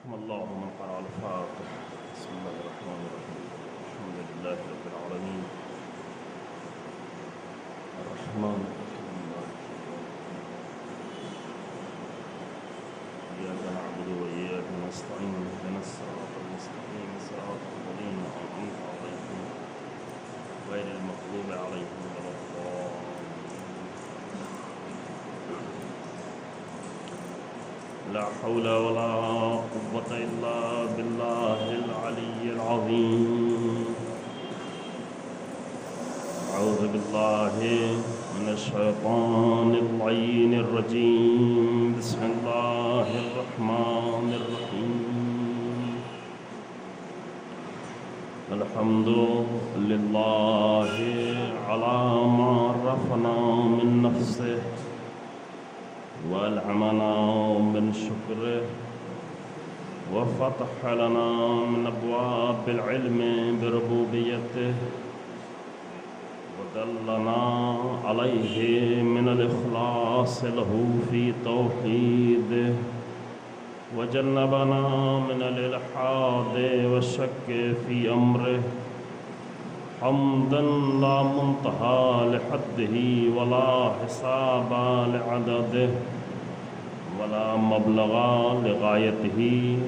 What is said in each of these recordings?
رحم الله من قرأ الفاتحة. بسم الله الرحمن الرحيم. الحمد لله رب العالمين الرحمن الرحيم مالك يوم الدين إياك نعبد وإياك نستعين اهدنا الصراط المستقيم صراط الذين أنعمت عليهم غير المغضوب عليهم ولا الضالين. لا حول ولا قوة إلا بالله العلي العظيم. أعوذ بالله من الشيطان اللعين الرجيم. بسم الله الرحمن الرحيم. الحمد لله على ما عرفنا من نفسه وألهمنا من شكره وفتح لنا من أبواب العلم بربوبيته ودلنا عليه من الإخلاص له في توحيده وجنبنا من الإلحاد والشك في أمره. حمدا لا منتهى لحده ولا حساب لعدده ولا مبلغ لغايته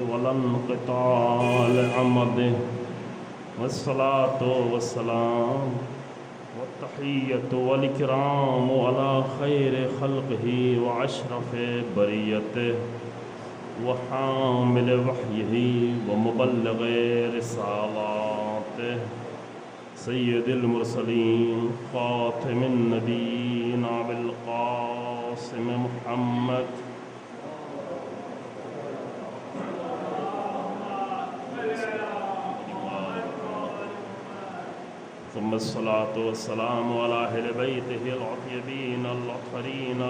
ولا انقطاع لعمده. والصلاة والسلام والتحية والإكرام على خير خلقه وأشرف بريته وحامل وحيه ومبلغ رسالاته سيد المرسلين خاتم النبيين أبي القاسم محمد ثم الصلاة والسلام على أهل بيته الأطيبين الأطهرين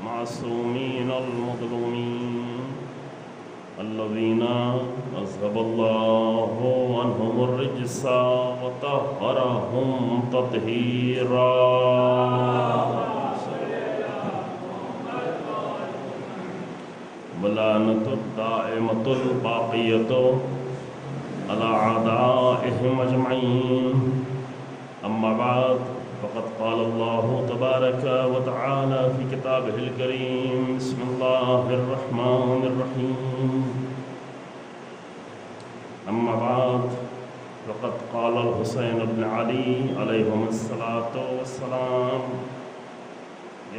المعصومين المظلومين الذين أذهب الله عنهم الرجس وطهرهم تطهيرا. ولعنة الدائمة الباقية على أعدائهم أجمعين. أما بعد فقد قال الله تبارك وتعالى في كتابه الكريم. بسم الله الرحمن الرحيم. أما بعد فقد قال الحسين بن علي عليهم الصلاة والسلام: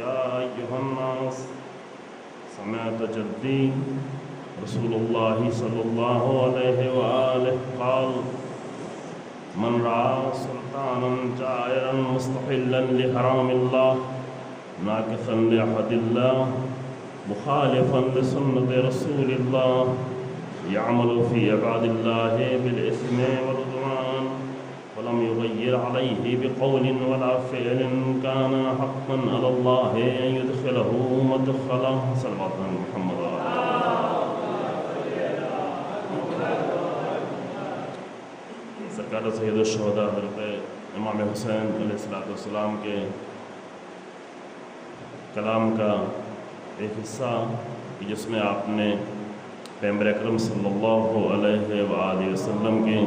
يا أيها الناس سمعت جدي رسول الله صلى الله عليه وآله قال: من رأى سلطانا جائرا مستحلا لحرام الله ناكثا لعهد الله مخالفا لسنة رسول الله يعمل في عباد الله بالإثم والعدوان ولم يغير عليه بقول ولا فعل كان حقا على الله أن يدخله مدخله. صلوات محمد. سرکار سید الشہداء حضرت امام حسین علیہ السلام کے کلام کا ایک حصہ جس میں آپ نے پیغمبر اکرم صلی اللہ علیہ وآلہ وسلم کی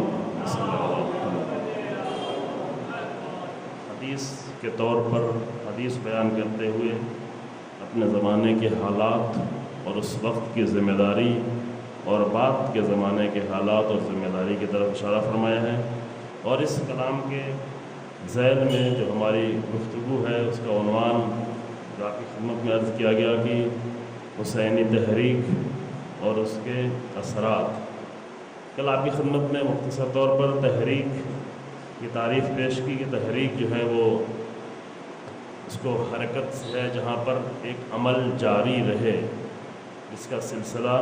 حدیث کے طور پر حدیث بیان کرتے ہوئے اپنے زمانے کے حالات اور اس وقت کی ذمہ داری اور بعد کے زمانے کے حالات اور ذمہ داری کی طرف اشارہ فرمایا ہے. اور اس کلام کے ذیل میں جو ہماری گفتگو ہے اس کا عنوان جو آپ کی خدمت میں عرض کیا گیا کہ حسینی تحریک اور اس کے اثرات. کل آپ کی خدمت میں مختصر طور پر تحریک کی تعریف پیش کی کہ تحریک جو ہے وہ اس کو حرکت سے ہے جہاں پر ایک عمل جاری رہے، جس کا سلسلہ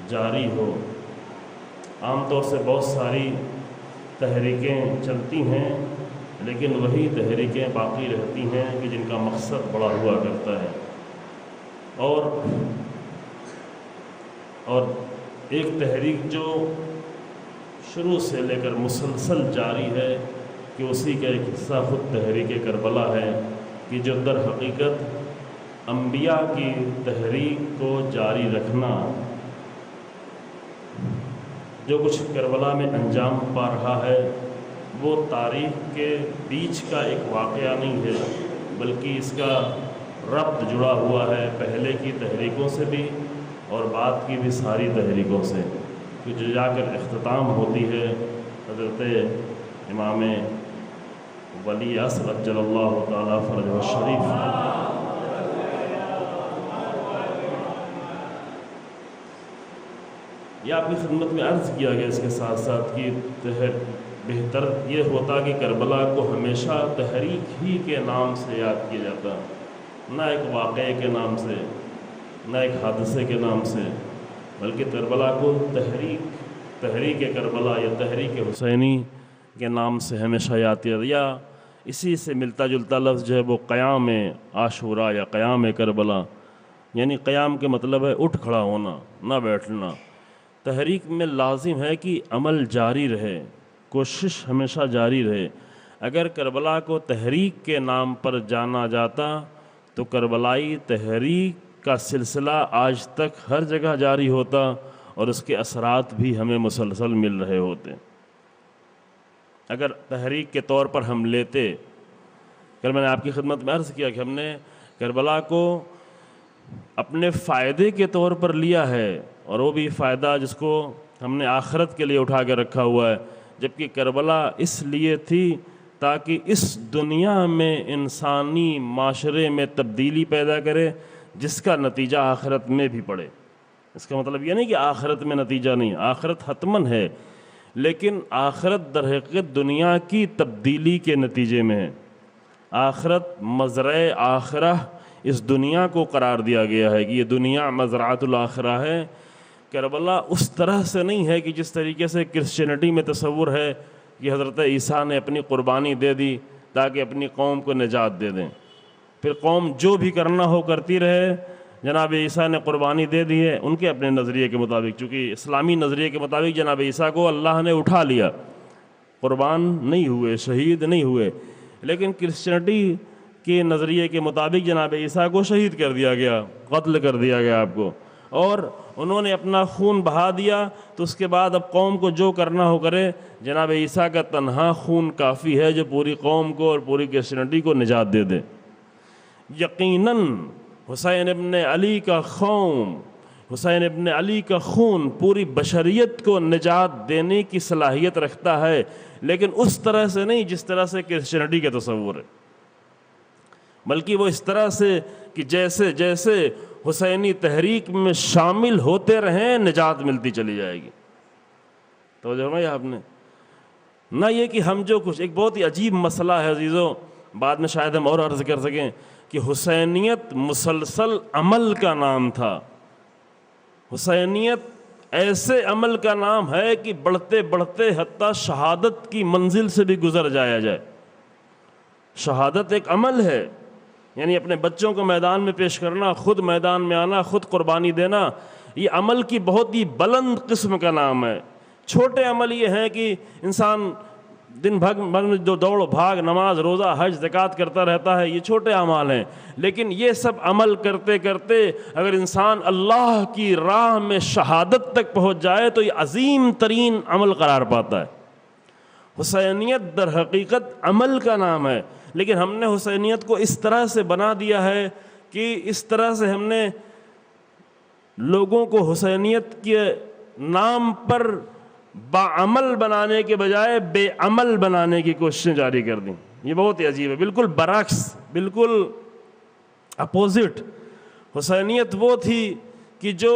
جاری ہو. عام طور سے بہت ساری تحریکیں چلتی ہیں لیکن وہی تحریکیں باقی رہتی ہیں کہ جن کا مقصد بڑا ہوا کرتا ہے. اور ایک تحریک جو شروع سے لے کر مسلسل جاری ہے کہ اسی کا ایک حصہ خود تحریک کربلا ہے کہ جو در حقیقت انبیاء کی تحریک کو جاری رکھنا جو کچھ کربلا میں انجام پا رہا ہے وہ تاریخ کے بیچ کا ایک واقعہ نہیں ہے، بلکہ اس کا ربط جڑا ہوا ہے پہلے کی تحریکوں سے بھی اور بعد کی بھی ساری تحریکوں سے، کہ جو جا کر اختتام ہوتی ہے حضرت امام ولی عصر عجل اللہ تعالیٰ فرجہ الشریف۔ یہ آپ کی خدمت میں عرض کیا گیا اس کے ساتھ ساتھ کہ بہتر یہ ہوتا کہ کربلا کو ہمیشہ تحریک ہی کے نام سے یاد کیا جاتا، نہ ایک واقعے کے نام سے، نہ ایک حادثے کے نام سے، بلکہ کربلا کو تحریک کربلا یا تحریک حسینی کے نام سے ہمیشہ یاد کیا جاتا۔ یا اسی سے ملتا جلتا لفظ جو ہے وہ قیام عاشورہ یا قیام کربلا، یعنی قیام کے مطلب ہے اٹھ کھڑا ہونا، نہ بیٹھنا۔ تحریک میں لازم ہے کہ عمل جاری رہے، کوشش ہمیشہ جاری رہے۔ اگر کربلا کو تحریک کے نام پر جانا جاتا تو کربلائی تحریک کا سلسلہ آج تک ہر جگہ جاری ہوتا اور اس کے اثرات بھی ہمیں مسلسل مل رہے ہوتے۔ اگر تحریک کے طور پر ہم لیتے، کل میں نے آپ کی خدمت میں عرض کیا کہ ہم نے کربلا کو اپنے فائدے کے طور پر لیا ہے، اور وہ بھی فائدہ جس کو ہم نے آخرت کے لیے اٹھا کے رکھا ہوا ہے، جبکہ کربلا اس لیے تھی تاکہ اس دنیا میں انسانی معاشرے میں تبدیلی پیدا کرے جس کا نتیجہ آخرت میں بھی پڑے۔ اس کا مطلب یہ نہیں کہ آخرت میں نتیجہ نہیں، آخرت حتماً ہے، لیکن آخرت در حقیقت دنیا کی تبدیلی کے نتیجے میں ہے۔ آخرت مزرع آخرہ اس دنیا کو قرار دیا گیا ہے کہ یہ دنیا مزرعۃ الآخرہ ہے۔ کربلا اس طرح سے نہیں ہے کہ جس طریقے سے کرسچینٹی میں تصور ہے کہ حضرت عیسیٰ نے اپنی قربانی دے دی تاکہ اپنی قوم کو نجات دے دیں، پھر قوم جو بھی کرنا ہو کرتی رہے، جناب عیسیٰ نے قربانی دے دی ہے ان کے اپنے نظریے کے مطابق، چونکہ اسلامی نظریے کے مطابق جناب عیسیٰ کو اللہ نے اٹھا لیا، قربان نہیں ہوئے، شہید نہیں ہوئے، لیکن کرسچینٹی کے نظریے کے مطابق جناب عیسیٰ کو شہید کر دیا گیا، قتل کر دیا گیا آپ کو، اور انہوں نے اپنا خون بہا دیا، تو اس کے بعد اب قوم کو جو کرنا ہو کرے۔ جناب عیسیٰ کا تنہا خون کافی ہے جو پوری قوم کو اور پوری کرسچینٹی کو نجات دے دے۔ یقیناً حسین ابن علی کا حسین ابن علی کا خون پوری بشریت کو نجات دینے کی صلاحیت رکھتا ہے، لیکن اس طرح سے نہیں جس طرح سے کرسچینٹی کا تصور ہے، بلکہ وہ اس طرح سے کہ جیسے جیسے حسینی تحریک میں شامل ہوتے رہیں نجات ملتی چلی جائے گی۔ توجہ فرمائی آپ نے؟ نہ یہ کہ ہم جو کچھ، ایک بہت ہی عجیب مسئلہ ہے عزیزوں، بعد میں شاید ہم اور عرض کر سکیں کہ حسینیت مسلسل عمل کا نام تھا۔ حسینیت ایسے عمل کا نام ہے کہ بڑھتے بڑھتے حتیٰ شہادت کی منزل سے بھی گزر جایا جائے۔ شہادت ایک عمل ہے، یعنی اپنے بچوں کو میدان میں پیش کرنا، خود میدان میں آنا، خود قربانی دینا، یہ عمل کی بہت ہی بلند قسم کا نام ہے۔ چھوٹے عمل یہ ہیں کہ انسان دن بھر میں جو دوڑ بھاگ، نماز، روزہ، حج، زکوٰۃ کرتا رہتا ہے، یہ چھوٹے اعمال ہیں، لیکن یہ سب عمل کرتے کرتے اگر انسان اللہ کی راہ میں شہادت تک پہنچ جائے تو یہ عظیم ترین عمل قرار پاتا ہے۔ حسینیت در حقیقت عمل کا نام ہے، لیکن ہم نے حسینیت کو اس طرح سے بنا دیا ہے کہ اس طرح سے ہم نے لوگوں کو حسینیت کے نام پر باعمل بنانے کے بجائے بے عمل بنانے کی کوششیں جاری کر دیں۔ یہ بہت ہی عجیب ہے، بالکل برعکس، بالکل اپوزٹ۔ حسینیت وہ تھی کہ جو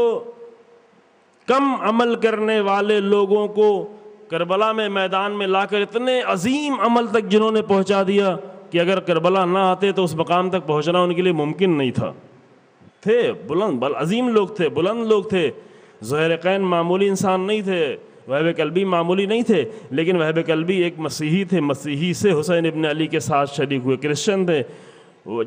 کم عمل کرنے والے لوگوں کو کربلا میں میدان میں لا کر اتنے عظیم عمل تک جنہوں نے پہنچا دیا کہ اگر کربلا نہ آتے تو اس مقام تک پہنچنا ان کے لیے ممکن نہیں تھا۔ تھے بلند عظیم لوگ تھے، بلند لوگ تھے۔ زہرقین معمولی انسان نہیں تھے، وہب کلبی معمولی نہیں تھے، لیکن وہب کلبی ایک مسیحی تھے، مسیحی سے حسین ابن علی کے ساتھ شریک ہوئے، کرسچن تھے۔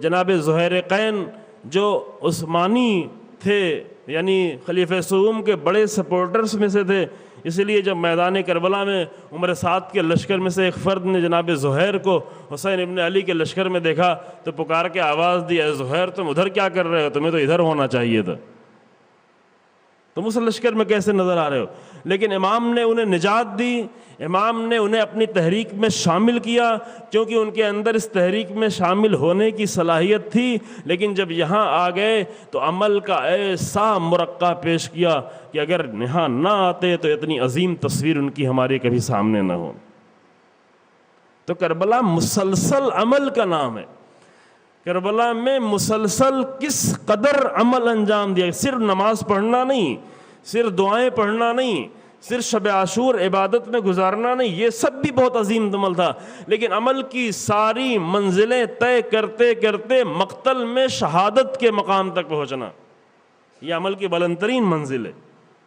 جناب زہرقین جو عثمانی تھے، یعنی خلیفہ سوم کے بڑے سپورٹرز میں سے تھے، اسی لیے جب میدان کربلا میں عمر سعد کے لشکر میں سے ایک فرد نے جناب زہیر کو حسین ابن علی کے لشکر میں دیکھا تو پکار کے آواز دی، اے زہیر تم ادھر کیا کر رہے ہو، تمہیں تو ادھر ہونا چاہیے تھا۔ تم اس لشکر میں کیسے نظر آ رہے ہو؟ لیکن امام نے انہیں نجات دی، امام نے انہیں اپنی تحریک میں شامل کیا، کیونکہ ان کے اندر اس تحریک میں شامل ہونے کی صلاحیت تھی۔ لیکن جب یہاں آ گئے تو عمل کا ایسا مرقع پیش کیا کہ اگر یہاں نہ آتے تو اتنی عظیم تصویر ان کی ہمارے کبھی سامنے نہ ہو۔ تو کربلا مسلسل عمل کا نام ہے۔ کربلا میں مسلسل کس قدر عمل انجام دیا، صرف نماز پڑھنا نہیں، صرف دعائیں پڑھنا نہیں، صرف شب عاشور عبادت میں گزارنا نہیں، یہ سب بھی بہت عظیم عمل تھا، لیکن عمل کی ساری منزلیں طے کرتے کرتے مقتل میں شہادت کے مقام تک پہنچنا، یہ عمل کی بلند ترین منزل ہے۔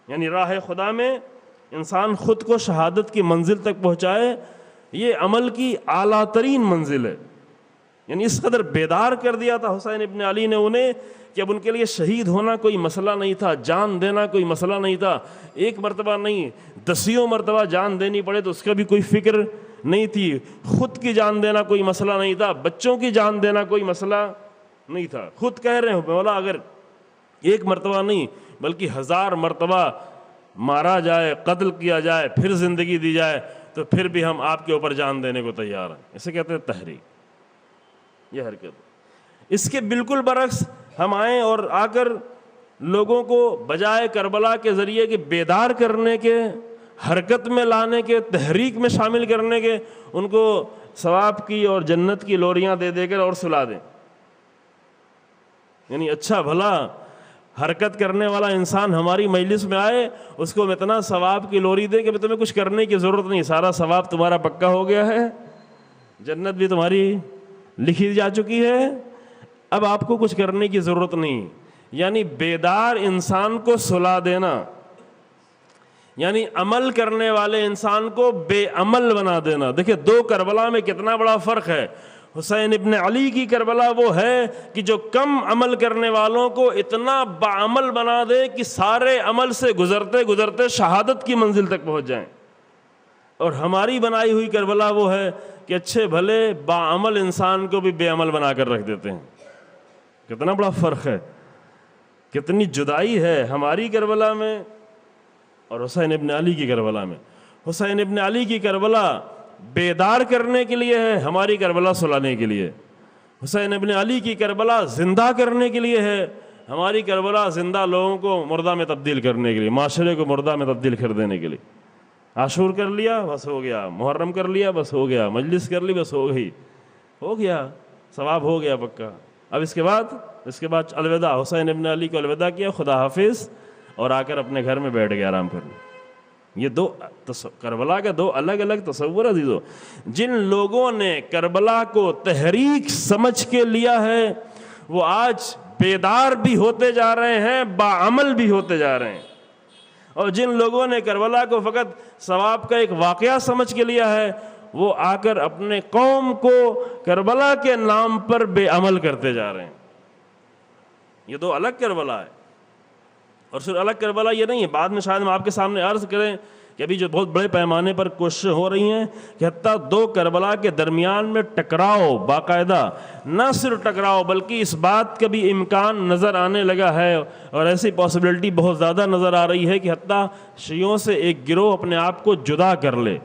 یعنی راہ خدا میں انسان خود کو شہادت کی منزل تک پہنچائے، یہ عمل کی اعلیٰ ترین منزل ہے۔ یعنی اس قدر بیدار کر دیا تھا حسین ابن علی نے انہیں کہ اب ان کے لیے شہید ہونا کوئی مسئلہ نہیں تھا، جان دینا کوئی مسئلہ نہیں تھا، ایک مرتبہ نہیں، دسیوں مرتبہ جان دینی پڑے تو اس کا بھی کوئی فکر نہیں تھی، خود کی جان دینا کوئی مسئلہ نہیں تھا، بچوں کی جان دینا کوئی مسئلہ نہیں تھا۔ خود کہہ رہے ہیں مولا اگر ایک مرتبہ نہیں بلکہ 1000 مرتبہ مارا جائے، قتل کیا جائے، پھر زندگی دی جائے تو پھر بھی ہم آپ کے اوپر جان دینے کو تیار ہیں۔ اسے کہتے ہیں تحریک، یہ حرکت۔ اس کے بالکل برعکس ہم آئیں اور آ کر لوگوں کو بجائے کربلا کے ذریعے کہ بیدار کرنے کے، حرکت میں لانے کے، تحریک میں شامل کرنے کے، ان کو ثواب کی اور جنت کی لوریاں دے دے کر اور سلا دیں۔ یعنی اچھا بھلا حرکت کرنے والا انسان ہماری مجلس میں آئے، اس کو اتنا ثواب کی لوری دے کہ تمہیں کچھ کرنے کی ضرورت نہیں، سارا ثواب تمہارا پکا ہو گیا ہے، جنت بھی تمہاری لکھی جا چکی ہے، اب آپ کو کچھ کرنے کی ضرورت نہیں۔ یعنی بیدار انسان کو سلا دینا، یعنی عمل کرنے والے انسان کو بے عمل بنا دینا۔ دیکھیں دو کربلا میں کتنا بڑا فرق ہے۔ حسین ابن علی کی کربلا وہ ہے کہ جو کم عمل کرنے والوں کو اتنا باعمل بنا دے کہ سارے عمل سے گزرتے گزرتے شہادت کی منزل تک پہنچ جائیں، اور ہماری بنائی ہوئی کربلا وہ ہے کہ اچھے بھلے باعمل انسان کو بھی بے عمل بنا کر رکھ دیتے ہیں۔ کتنا بڑا فرق ہے، کتنی جدائی ہے ہماری کربلا میں اور حسین ابن علی کی کربلا میں۔ حسین ابن علی کی کربلا بیدار کرنے کے لیے ہے، ہماری کربلا سلانے کے لیے۔ حسین ابن علی کی کربلا زندہ کرنے کے لیے ہے، ہماری کربلا زندہ لوگوں کو مردہ میں تبدیل کرنے کے لیے، معاشرے کو مردہ میں تبدیل کر دینے کے لیے۔ عاشور کر لیا بس ہو گیا، محرم کر لیا بس ہو گیا، مجلس کر لی بس ہو گئی، ہو گیا، ثواب ہو گیا پکا۔ اب اس کے بعد الوداع، حسین ابن علی کو الوداع کیا، خدا حافظ، اور آ کر اپنے گھر میں بیٹھ گیا آرام کرنے۔ یہ دو کربلا کے دو الگ الگ تصور عزیزو۔ جن لوگوں نے کربلا کو تحریک سمجھ کے لیا ہے وہ آج بیدار بھی ہوتے جا رہے ہیں، باعمل بھی ہوتے جا رہے ہیں، اور جن لوگوں نے کربلا کو فقط ثواب کا ایک واقعہ سمجھ کے لیا ہے وہ آ کر اپنے قوم کو کربلا کے نام پر بے عمل کرتے جا رہے ہیں۔ یہ دو الگ کربلا ہے، اور صرف الگ کربلا یہ نہیں ہے، بعد میں شاید ہم آپ کے سامنے عرض کریں کہ ابھی جو بہت بڑے پیمانے پر کوششیں ہو رہی ہیں کہ حتیٰ دو کربلا کے درمیان میں ٹکراؤ، باقاعدہ نہ صرف ٹکراؤ بلکہ اس بات کا بھی امکان نظر آنے لگا ہے، اور ایسی پاسبلٹی بہت زیادہ نظر آ رہی ہے کہ حتیٰ شیعوں سے ایک گروہ اپنے آپ کو جدا کر لے،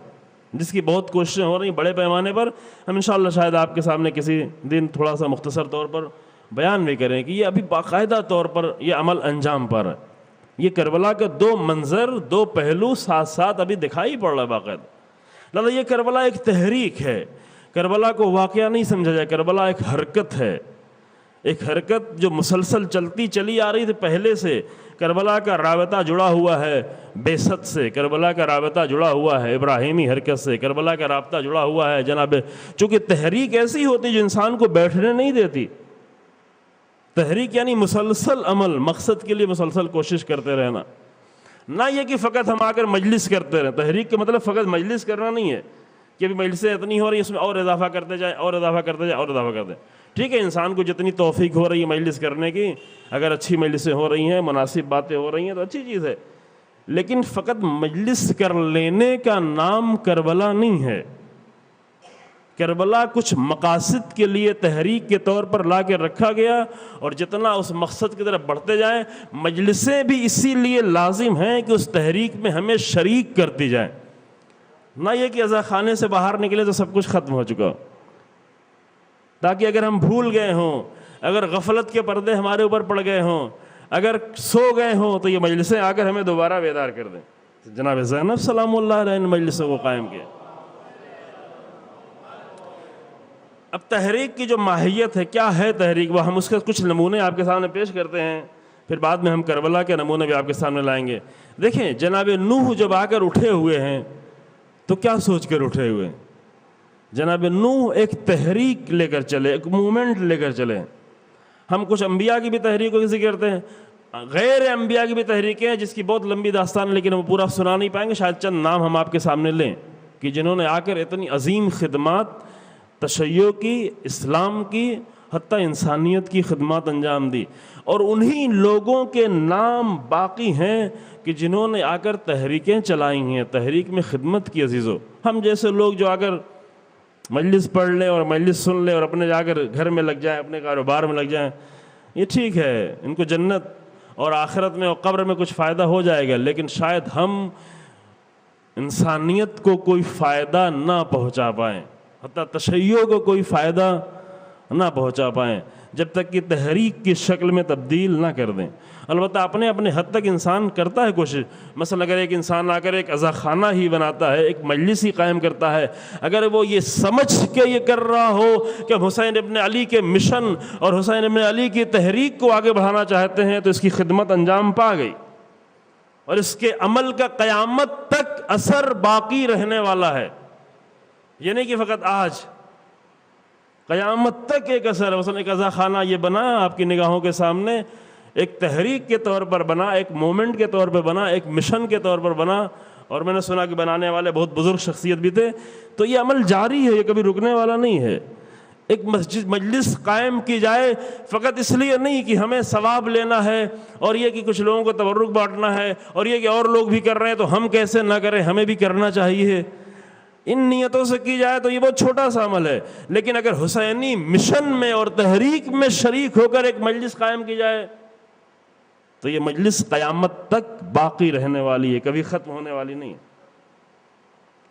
جس کی بہت کوششیں ہو رہی ہیں بڑے پیمانے پر۔ ہم انشاءاللہ شاید آپ کے سامنے کسی دن تھوڑا سا مختصر طور پر بیان بھی کریں کہ یہ ابھی باقاعدہ طور پر یہ عمل انجام پر ہے۔ یہ کربلا کے دو منظر، دو پہلو ساتھ ساتھ ابھی دکھائی پڑ رہا ہے باقاعدہ۔ لہٰذا یہ کربلا ایک تحریک ہے، کربلا کو واقعہ نہیں سمجھا جائے، کربلا ایک حرکت ہے، ایک حرکت جو مسلسل چلتی چلی آ رہی تھی پہلے سے۔ کربلا کا رابطہ جڑا ہوا ہے بعثت سے، کربلا کا رابطہ جڑا ہوا ہے ابراہیمی حرکت سے، کربلا کا رابطہ جڑا ہوا ہے جناب، چونکہ تحریک ایسی ہوتی جو انسان کو بیٹھنے نہیں دیتی۔ تحریک یعنی مسلسل عمل، مقصد کے لیے مسلسل کوشش کرتے رہنا، نہ یہ کہ فقط ہم آ کر مجلس کرتے رہیں۔ تحریک کا مطلب فقط مجلس کرنا نہیں ہے کہ ابھی مجلسیں اتنی ہو رہی ہیں اس میں اور اضافہ کرتے جائیں، اور اضافہ کرتے جائیں، اور اضافہ کرتے جائیں۔ ٹھیک ہے، انسان کو جتنی توفیق ہو رہی ہے مجلس کرنے کی، اگر اچھی مجلسیں ہو رہی ہیں، مناسب باتیں ہو رہی ہیں تو اچھی چیز ہے، لیکن فقط مجلس کر لینے کا نام کربلا نہیں ہے۔ کربلا کچھ مقاصد کے لیے تحریک کے طور پر لا کے رکھا گیا، اور جتنا اس مقصد کی طرف بڑھتے جائیں، مجلسیں بھی اسی لیے لازم ہیں کہ اس تحریک میں ہمیں شریک کرتی جائیں، نہ یہ کہ عزا خانے سے باہر نکلے تو سب کچھ ختم ہو چکا، تاکہ اگر ہم بھول گئے ہوں، اگر غفلت کے پردے ہمارے اوپر پڑ گئے ہوں، اگر سو گئے ہوں، تو یہ مجلسیں آ کر ہمیں دوبارہ بیدار کر دیں۔ جناب زینب سلام اللہ علیہ ان مجلسوں کو قائم کیا۔ اب تحریک کی جو ماہیت ہے، کیا ہے تحریک، وہ ہم اس کے کچھ نمونے آپ کے سامنے پیش کرتے ہیں، پھر بعد میں ہم کربلا کے نمونے بھی آپ کے سامنے لائیں گے۔ دیکھیں جناب نوح جب آ کر اٹھے ہوئے ہیں تو کیا سوچ کر اٹھے ہوئے ہیں؟ جناب نوح ایک تحریک لے کر چلے، ایک موومنٹ لے کر چلے۔ ہم کچھ انبیاء کی بھی تحریکوں کی ذکر کرتے ہیں، غیر انبیاء کی بھی تحریکیں ہیں جس کی بہت لمبی داستان ہے، لیکن ہم پورا سنا نہیں پائیں گے، شاید چند نام ہم آپ کے سامنے لیں کہ جنہوں نے آ کر اتنی عظیم خدمات تشیع کی، اسلام کی، حتیٰ انسانیت کی خدمات انجام دی، اور انہی لوگوں کے نام باقی ہیں کہ جنہوں نے آ کر تحریکیں چلائی ہیں، تحریک میں خدمت کی۔ عزیزو، ہم جیسے لوگ جو آ کر مجلس پڑھ لیں اور مجلس سن لیں اور اپنے جا کر گھر میں لگ جائیں، اپنے کاروبار میں لگ جائیں، یہ ٹھیک ہے، ان کو جنت اور آخرت میں اور قبر میں کچھ فائدہ ہو جائے گا، لیکن شاید ہم انسانیت کو کوئی فائدہ نہ پہنچا پائیں، حتیٰ تشیع کو کوئی فائدہ نہ پہنچا پائیں جب تک کہ تحریک کی شکل میں تبدیل نہ کر دیں۔ البتہ اپنے حد تک انسان کرتا ہے کوشش، مثلا اگر ایک انسان آ کر ایک عزا خانہ ہی بناتا ہے، ایک مجلس ہی قائم کرتا ہے، اگر وہ یہ سمجھ کے یہ کر رہا ہو کہ حسین ابن علی کے مشن اور حسین ابن علی کی تحریک کو آگے بڑھانا چاہتے ہیں، تو اس کی خدمت انجام پا گئی، اور اس کے عمل کا قیامت تک اثر باقی رہنے والا ہے، یہ نہیں کہ فقط آج، قیامت تک ایک اثر ہے۔ مثلا ایک عزا خانہ یہ بنا آپ کی نگاہوں کے سامنے، ایک تحریک کے طور پر بنا، ایک مومنٹ کے طور پر بنا، ایک مشن کے طور پر بنا، اور میں نے سنا کہ بنانے والے بہت بزرگ شخصیت بھی تھے، تو یہ عمل جاری ہے، یہ کبھی رکنے والا نہیں ہے۔ ایک مجلس قائم کی جائے فقط اس لیے نہیں کہ ہمیں ثواب لینا ہے، اور یہ کہ کچھ لوگوں کو تبرک بانٹنا ہے، اور یہ کہ اور لوگ بھی کر رہے ہیں تو ہم کیسے نہ کریں، ہمیں بھی کرنا چاہیے، ان نیتوں سے کی جائے تو یہ بہت چھوٹا سا عمل ہے۔ لیکن اگر حسینی مشن میں اور تحریک میں شریک ہو کر ایک مجلس قائم کی جائے تو یہ مجلس قیامت تک باقی رہنے والی ہے، کبھی ختم ہونے والی نہیں ہے۔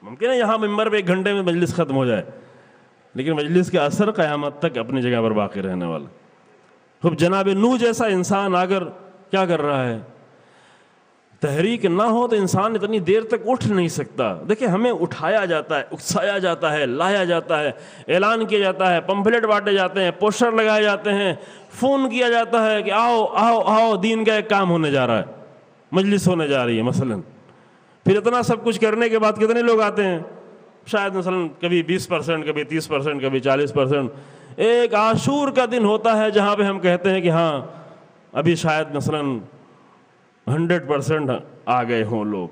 ممکن ہے یہاں ممبر پہ 1 گھنٹے میں مجلس ختم ہو جائے، لیکن مجلس کا اثر قیامت تک اپنی جگہ پر باقی رہنے والا۔ خب جناب نوح جیسا انسان آ کر کیا کر رہا ہے؟ تحریک نہ ہو تو انسان اتنی دیر تک اٹھ نہیں سکتا۔ دیکھیں ہمیں اٹھایا جاتا ہے، اکسایا جاتا ہے، لایا جاتا ہے، اعلان کیا جاتا ہے، پمفلٹ بانٹے جاتے ہیں، پوسٹر لگائے جاتے ہیں، فون کیا جاتا ہے کہ آؤ آؤ آؤ، دین کا ایک کام ہونے جا رہا ہے، مجلس ہونے جا رہی ہے مثلا۔ پھر اتنا سب کچھ کرنے کے بعد کتنے لوگ آتے ہیں؟ شاید مثلا کبھی 20%، کبھی 30%، کبھی 40%۔ ایک عاشور کا دن ہوتا ہے جہاں پہ ہم کہتے ہیں کہ ہاں ابھی شاید مثلا 100% آ گئے ہوں لوگ،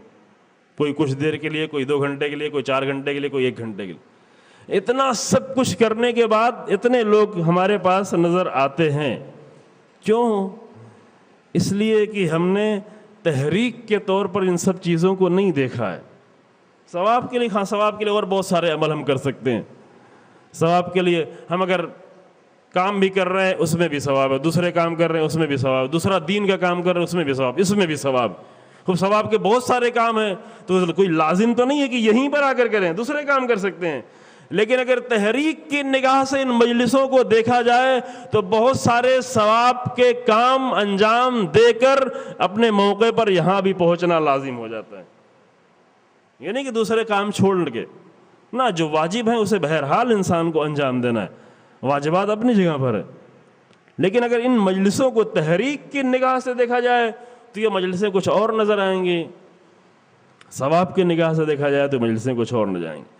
کوئی کچھ دیر کے لیے، کوئی 2 گھنٹے کے لیے، کوئی 4 گھنٹے کے لیے، کوئی 1 گھنٹے کے لیے۔ اتنا سب کچھ کرنے کے بعد اتنے لوگ ہمارے پاس نظر آتے ہیں، کیوں؟ اس لیے کہ ہم نے تحریک کے طور پر ان سب چیزوں کو نہیں دیکھا ہے۔ ثواب کے لیے، ہاں ثواب کے لیے اور بہت سارے عمل ہم کر سکتے ہیں۔ ثواب کے لیے ہم اگر کام بھی کر رہے ہیں اس میں بھی ثواب ہے، دوسرے کام کر رہے ہیں اس میں بھی ثواب ہے، دوسرا دین کا کام کر رہے ہیں اس میں بھی ثواب، اس میں بھی ثواب۔ خوب ثواب کے بہت سارے کام ہیں، تو کوئی لازم تو نہیں ہے کہ یہیں پر آ کر کریں، دوسرے کام کر سکتے ہیں۔ لیکن اگر تحریک کی نگاہ سے ان مجلسوں کو دیکھا جائے تو بہت سارے ثواب کے کام انجام دے کر اپنے موقع پر یہاں بھی پہنچنا لازم ہو جاتا ہے۔ یہ نہیں کہ دوسرے کام چھوڑ کے، نہ، جو واجب ہیں اسے بہرحال انسان کو انجام دینا ہے، واجبات اپنی جگہ پر ہے۔ لیکن اگر ان مجلسوں کو تحریک کی نگاہ سے دیکھا جائے تو یہ مجلسیں کچھ اور نظر آئیں گی، ثواب کی نگاہ سے دیکھا جائے تو مجلسیں کچھ اور نظر آئیں گی۔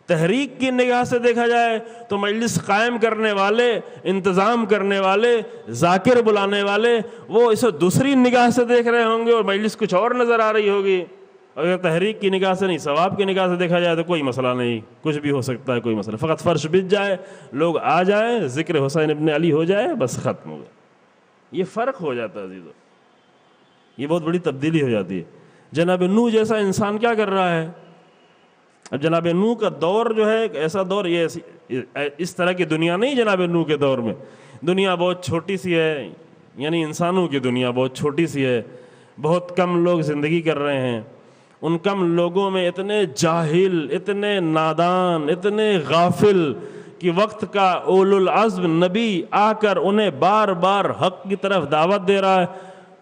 تحریک کی نگاہ سے دیکھا جائے تو مجلس قائم کرنے والے، انتظام کرنے والے، ذاکر بلانے والے، وہ اسے دوسری نگاہ سے دیکھ رہے ہوں گے اور مجلس کچھ اور نظر آ رہی ہوگی۔ اگر تحریک کی نگاہ سے نہیں، ثواب کی نگاہ سے دیکھا جائے تو کوئی مسئلہ نہیں، کچھ بھی ہو سکتا ہے، کوئی مسئلہ، فقط فرش بچ جائے، لوگ آ جائیں، ذکر حسین ابن علی ہو جائے، بس ختم ہو گیا۔ یہ فرق ہو جاتا ہے عزیزو، یہ بہت بڑی تبدیلی ہو جاتی ہے۔ جناب نوح جیسا انسان کیا کر رہا ہے؟ اب جناب نوح کا دور جو ہے ایک ایسا دور، یہ اس طرح کی دنیا نہیں جناب نوح کے دور میں، دنیا بہت چھوٹی سی ہے، یعنی انسانوں کی دنیا بہت چھوٹی سی ہے، بہت کم لوگ زندگی کر رہے ہیں، ان کم لوگوں میں اتنے جاہل، اتنے نادان، اتنے غافل کہ وقت کا اولو العزم نبی آ کر انہیں بار بار حق کی طرف دعوت دے رہا ہے،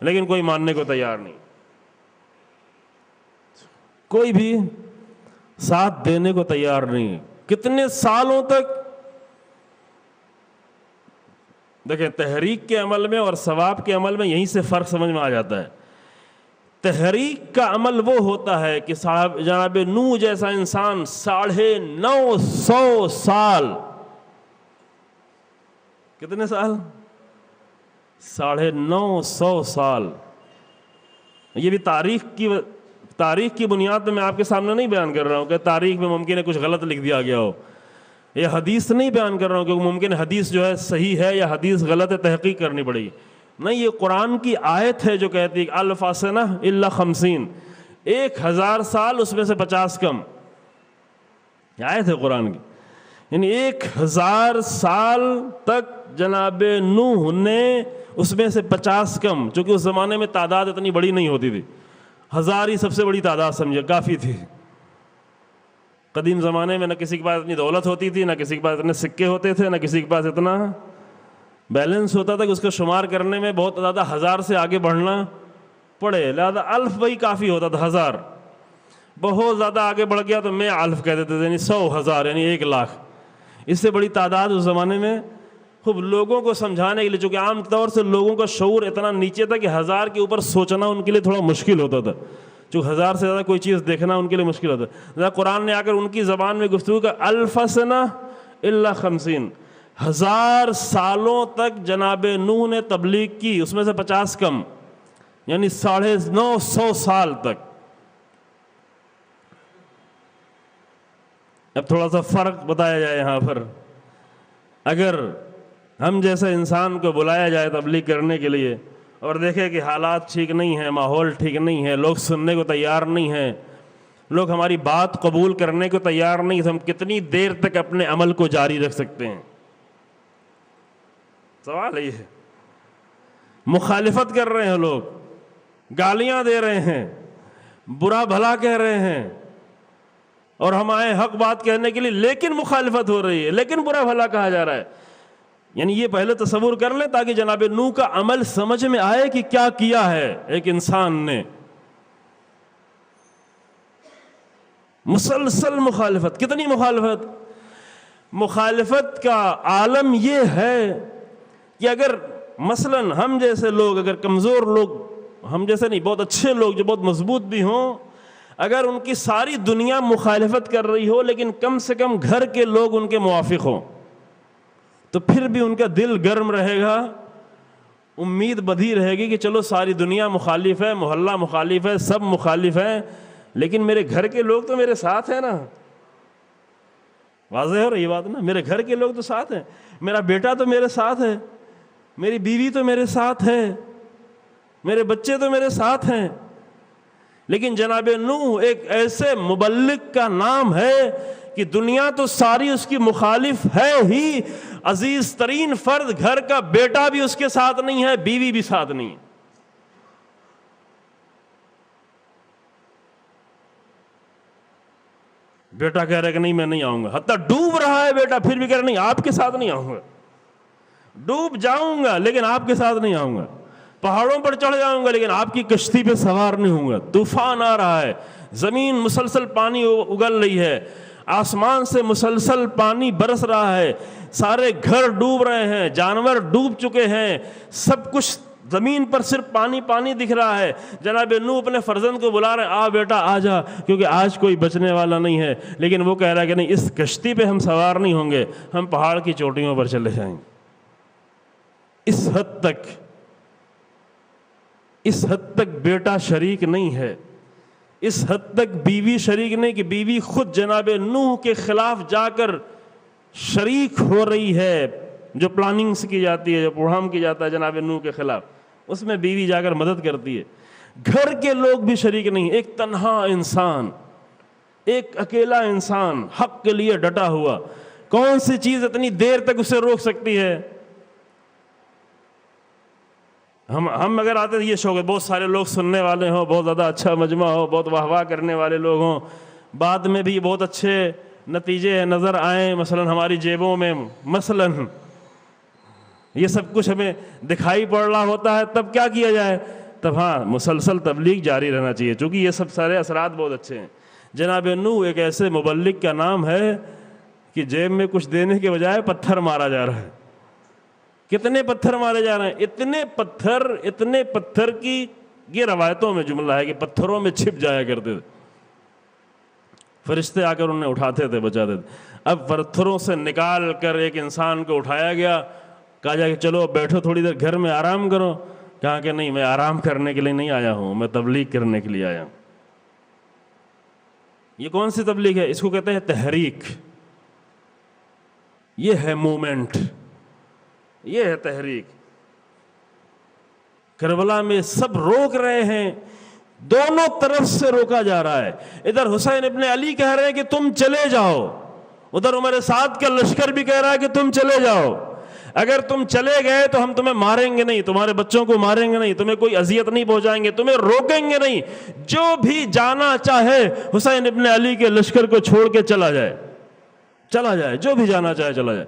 لیکن کوئی ماننے کو تیار نہیں، کوئی بھی ساتھ دینے کو تیار نہیں۔ کتنے سالوں تک دیکھیں، تحریک کے عمل میں اور ثواب کے عمل میں یہیں سے فرق سمجھ میں آ جاتا ہے۔ تحریک کا عمل وہ ہوتا ہے کہ جناب نوح جیسا انسان 950 سال، کتنے سال؟ 950 سال۔ یہ بھی تاریخ کی بنیاد پہ میں آپ کے سامنے نہیں بیان کر رہا ہوں کہ تاریخ میں ممکن ہے کچھ غلط لکھ دیا گیا ہو، یہ حدیث نہیں بیان کر رہا ہوں کہ ممکن ہے حدیث جو ہے صحیح ہے یا حدیث غلط ہے، تحقیق کرنی پڑے گی، نہیں، یہ قرآن کی آیت ہے جو کہتی ہے الف سنہ الا 50، 1000 سال اس میں سے 50 کم، یہ آیت ہے قرآن کی، یعنی 1000 سال تک جناب نوح نے اس میں سے 50 کم، چونکہ اس زمانے میں تعداد اتنی بڑی نہیں ہوتی تھی، 1000 ہی سب سے بڑی تعداد سمجھے کافی تھی۔ قدیم زمانے میں نہ کسی کے پاس اتنی دولت ہوتی تھی، نہ کسی کے پاس اتنے سکے ہوتے تھے، نہ کسی کے پاس اتنا بیلنس ہوتا تھا کہ اس کو شمار کرنے میں بہت زیادہ 1000 سے آگے بڑھنا پڑے، لہذا الف وہی کافی ہوتا تھا، 1000 بہت زیادہ آگے بڑھ گیا تو میں الف کہہ دیتے تھے، یعنی 100,000 یعنی 1,00,000، اس سے بڑی تعداد اس زمانے میں خوب لوگوں کو سمجھانے کے لیے، چونکہ عام طور سے لوگوں کا شعور اتنا نیچے تھا کہ 1000 کے اوپر سوچنا ان کے لیے تھوڑا مشکل ہوتا تھا، چونکہ 1000 سے زیادہ کوئی چیز دیکھنا ان کے لیے مشکل ہوتا ہے۔ قرآن نے آ کر ان کی زبان میں گفتگو کا الف سنہ الا 50، 1000 سالوں تک جناب نوح نے تبلیغ کی، اس میں سے 50 کم، یعنی 950 سال تک۔ اب تھوڑا سا فرق بتایا جائے یہاں پر، اگر ہم جیسے انسان کو بلایا جائے تبلیغ کرنے کے لیے اور دیکھے کہ حالات ٹھیک نہیں ہیں، ماحول ٹھیک نہیں ہے، لوگ سننے کو تیار نہیں ہیں، لوگ ہماری بات قبول کرنے کو تیار نہیں، تو ہم کتنی دیر تک اپنے عمل کو جاری رکھ سکتے ہیں؟ سوال یہ ہے۔ مخالفت کر رہے ہیں لوگ، گالیاں دے رہے ہیں، برا بھلا کہہ رہے ہیں، اور ہم آئے حق بات کہنے کے لیے، لیکن مخالفت ہو رہی ہے، لیکن برا بھلا کہا جا رہا ہے۔ یعنی یہ پہلے تصور کر لیں تاکہ جناب نوح کا عمل سمجھ میں آئے کہ کیا کیا ہے ایک انسان نے۔ مسلسل مخالفت، کتنی مخالفت؟ مخالفت کا عالم یہ ہے کہ اگر مثلا ہم جیسے لوگ، اگر کمزور لوگ، ہم جیسے نہیں، بہت اچھے لوگ جو بہت مضبوط بھی ہوں، اگر ان کی ساری دنیا مخالفت کر رہی ہو لیکن کم سے کم گھر کے لوگ ان کے موافق ہوں، تو پھر بھی ان کا دل گرم رہے گا، امید بدھی رہے گی کہ چلو ساری دنیا مخالف ہے، محلہ مخالف ہے، سب مخالف ہیں، لیکن میرے گھر کے لوگ تو میرے ساتھ ہیں نا۔ واضح ہو رہی بات نا؟ میرے گھر کے لوگ تو ساتھ ہیں، میرا بیٹا تو میرے ساتھ ہے، میری بیوی تو میرے ساتھ ہے، میرے بچے تو میرے ساتھ ہیں۔ لیکن جناب نوح ایک ایسے مبلغ کا نام ہے کہ دنیا تو ساری اس کی مخالف ہے ہی، عزیز ترین فرد گھر کا بیٹا بھی اس کے ساتھ نہیں ہے، بیوی بھی ساتھ نہیں ہے۔ بیٹا کہہ رہا ہے کہ نہیں میں نہیں آؤں گا، حتیٰ ڈوب رہا ہے بیٹا پھر بھی کہہ رہا نہیں آپ کے ساتھ نہیں آؤں گا، ڈوب جاؤں گا لیکن آپ کے ساتھ نہیں آؤں گا، پہاڑوں پر چڑھ جاؤں گا لیکن آپ کی کشتی پہ سوار نہیں ہوں گا، طوفان آ رہا ہے، زمین مسلسل پانی اگل رہی ہے، آسمان سے مسلسل پانی برس رہا ہے، سارے گھر ڈوب رہے ہیں، جانور ڈوب چکے ہیں، سب کچھ زمین پر صرف پانی پانی دکھ رہا ہے۔ جناب نوح اپنے فرزند کو بلا رہے ہیں، آ بیٹا آ جا، کیونکہ آج کوئی بچنے والا نہیں ہے، لیکن وہ کہہ رہا ہے کہ نہیں، اس کشتی پہ ہم سوار نہیں ہوں گے، ہم پہاڑ کی چوٹیوں پر چلے جائیں گے۔ اس حد تک بیٹا شریک نہیں ہے، اس حد تک بیوی شریک نہیں کہ بیوی خود جناب نوح کے خلاف جا کر شریک ہو رہی ہے، جو پلاننگز کی جاتی ہے، جو پروگرام کی جاتا ہے جناب نوح کے خلاف، اس میں بیوی جا کر مدد کرتی ہے۔ گھر کے لوگ بھی شریک نہیں، ایک تنہا انسان ایک اکیلا انسان حق کے لیے ڈٹا ہوا، کون سی چیز اتنی دیر تک اسے روک سکتی ہے؟ ہم اگر آتے یہ شوق ہے بہت سارے لوگ سننے والے ہوں، بہت زیادہ اچھا مجمع ہو، بہت واہ واہ کرنے والے لوگ ہوں، بعد میں بھی بہت اچھے نتیجے نظر آئیں، مثلا ہماری جیبوں میں مثلا یہ سب کچھ ہمیں دکھائی پڑ رہا ہوتا ہے، تب کیا کیا جائے؟ تب ہاں مسلسل تبلیغ جاری رہنا چاہیے، چونکہ یہ سب سارے اثرات بہت اچھے ہیں۔ جناب نوح ایک ایسے مبلغ کا نام ہے کہ جیب میں کچھ دینے کے بجائے پتھر مارا جا رہا ہے۔ کتنے پتھر مارے جا رہے ہیں؟ اتنے پتھر کی یہ روایتوں میں جملہ ہے کہ پتھروں میں چھپ جایا کرتے تھے، فرشتے آ کر انہیں اٹھاتے تھے، بچاتے تھے۔ اب پتھروں سے نکال کر ایک انسان کو اٹھایا گیا، کہا جائے کہ چلو بیٹھو تھوڑی دیر گھر میں آرام کرو، کہا کہ نہیں، میں آرام کرنے کے لیے نہیں آیا ہوں، میں تبلیغ کرنے کے لیے آیا ہوں۔ یہ کون سی تبلیغ ہے؟ اس کو کہتے ہیں تحریک، یہ ہے مومنٹ، یہ ہے تحریک۔ کربلا میں سب روک رہے ہیں، دونوں طرف سے روکا جا رہا ہے۔ ادھر حسین ابن علی کہہ رہے ہیں کہ تم چلے جاؤ، ادھر عمر سعد کا لشکر بھی کہہ رہا ہے کہ تم چلے جاؤ، اگر تم چلے گئے تو ہم تمہیں ماریں گے نہیں، تمہارے بچوں کو ماریں گے نہیں، تمہیں کوئی اذیت نہیں پہنچائیں گے، تمہیں روکیں گے نہیں، جو بھی جانا چاہے حسین ابن علی کے لشکر کو چھوڑ کے چلا جائے، جو بھی جانا چاہے چلا جائے۔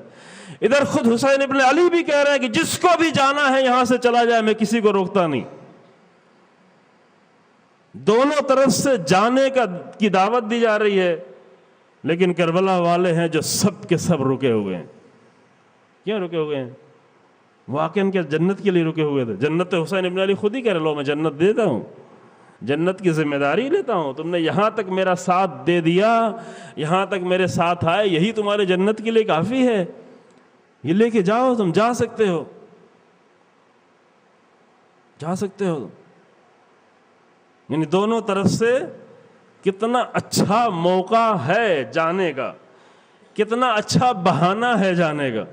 ادھر خود حسین ابن علی بھی کہہ رہے ہیں کہ جس کو بھی جانا ہے یہاں سے چلا جائے، میں کسی کو روکتا نہیں۔ دونوں طرف سے جانے کی دعوت دی جا رہی ہے، لیکن کربلا والے ہیں جو سب کے سب رکے ہوئے ہیں۔ کیوں رکے ہوئے ہیں؟ واقعاً کیا جنت کے لیے رکے ہوئے تھے؟ جنت تو حسین ابن علی خود ہی کہہ رہے، لو میں جنت دیتا ہوں، جنت کی ذمہ داری لیتا ہوں، تم نے یہاں تک میرا ساتھ دے دیا، یہاں تک میرے ساتھ آئے، یہی تمہارے جنت کے لیے کافی ہے، یہ لے کے جاؤ، تم جا سکتے ہو۔ یعنی دونوں طرف سے کتنا اچھا موقع ہے جانے کا، کتنا اچھا بہانہ ہے جانے کا۔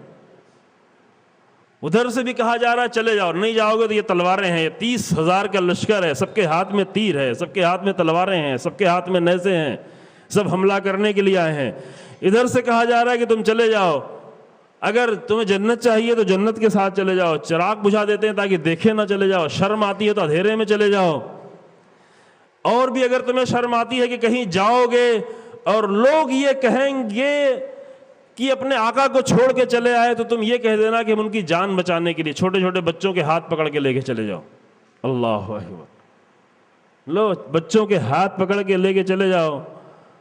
ادھر سے بھی کہا جا رہا ہے چلے جاؤ، نہیں جاؤ گے تو یہ تلواریں ہیں، یہ 30,000 کا لشکر ہے، سب کے ہاتھ میں تیر ہے، سب کے ہاتھ میں تلواریں ہیں، سب کے ہاتھ میں نیزے ہیں، سب حملہ کرنے کے لیے آئے ہیں۔ ادھر سے کہا جا رہا ہے کہ تم چلے جاؤ، اگر تمہیں جنت چاہیے تو جنت کے ساتھ چلے جاؤ، چراغ بجھا دیتے ہیں تاکہ دیکھے نہ چلے جاؤ، شرم آتی ہے تو اندھیرے میں چلے جاؤ، اور بھی اگر تمہیں شرم آتی ہے کہ کہیں جاؤ گے اور لوگ یہ کہیں گے کہ اپنے آقا کو چھوڑ کے چلے آئے، تو تم یہ کہہ دینا کہ ہم ان کی جان بچانے کے لیے چھوٹے چھوٹے بچوں کے ہاتھ پکڑ کے لے کے چلے جاؤ۔ اللہ اکبر، لو بچوں کے ہاتھ پکڑ کے لے کے چلے جاؤ،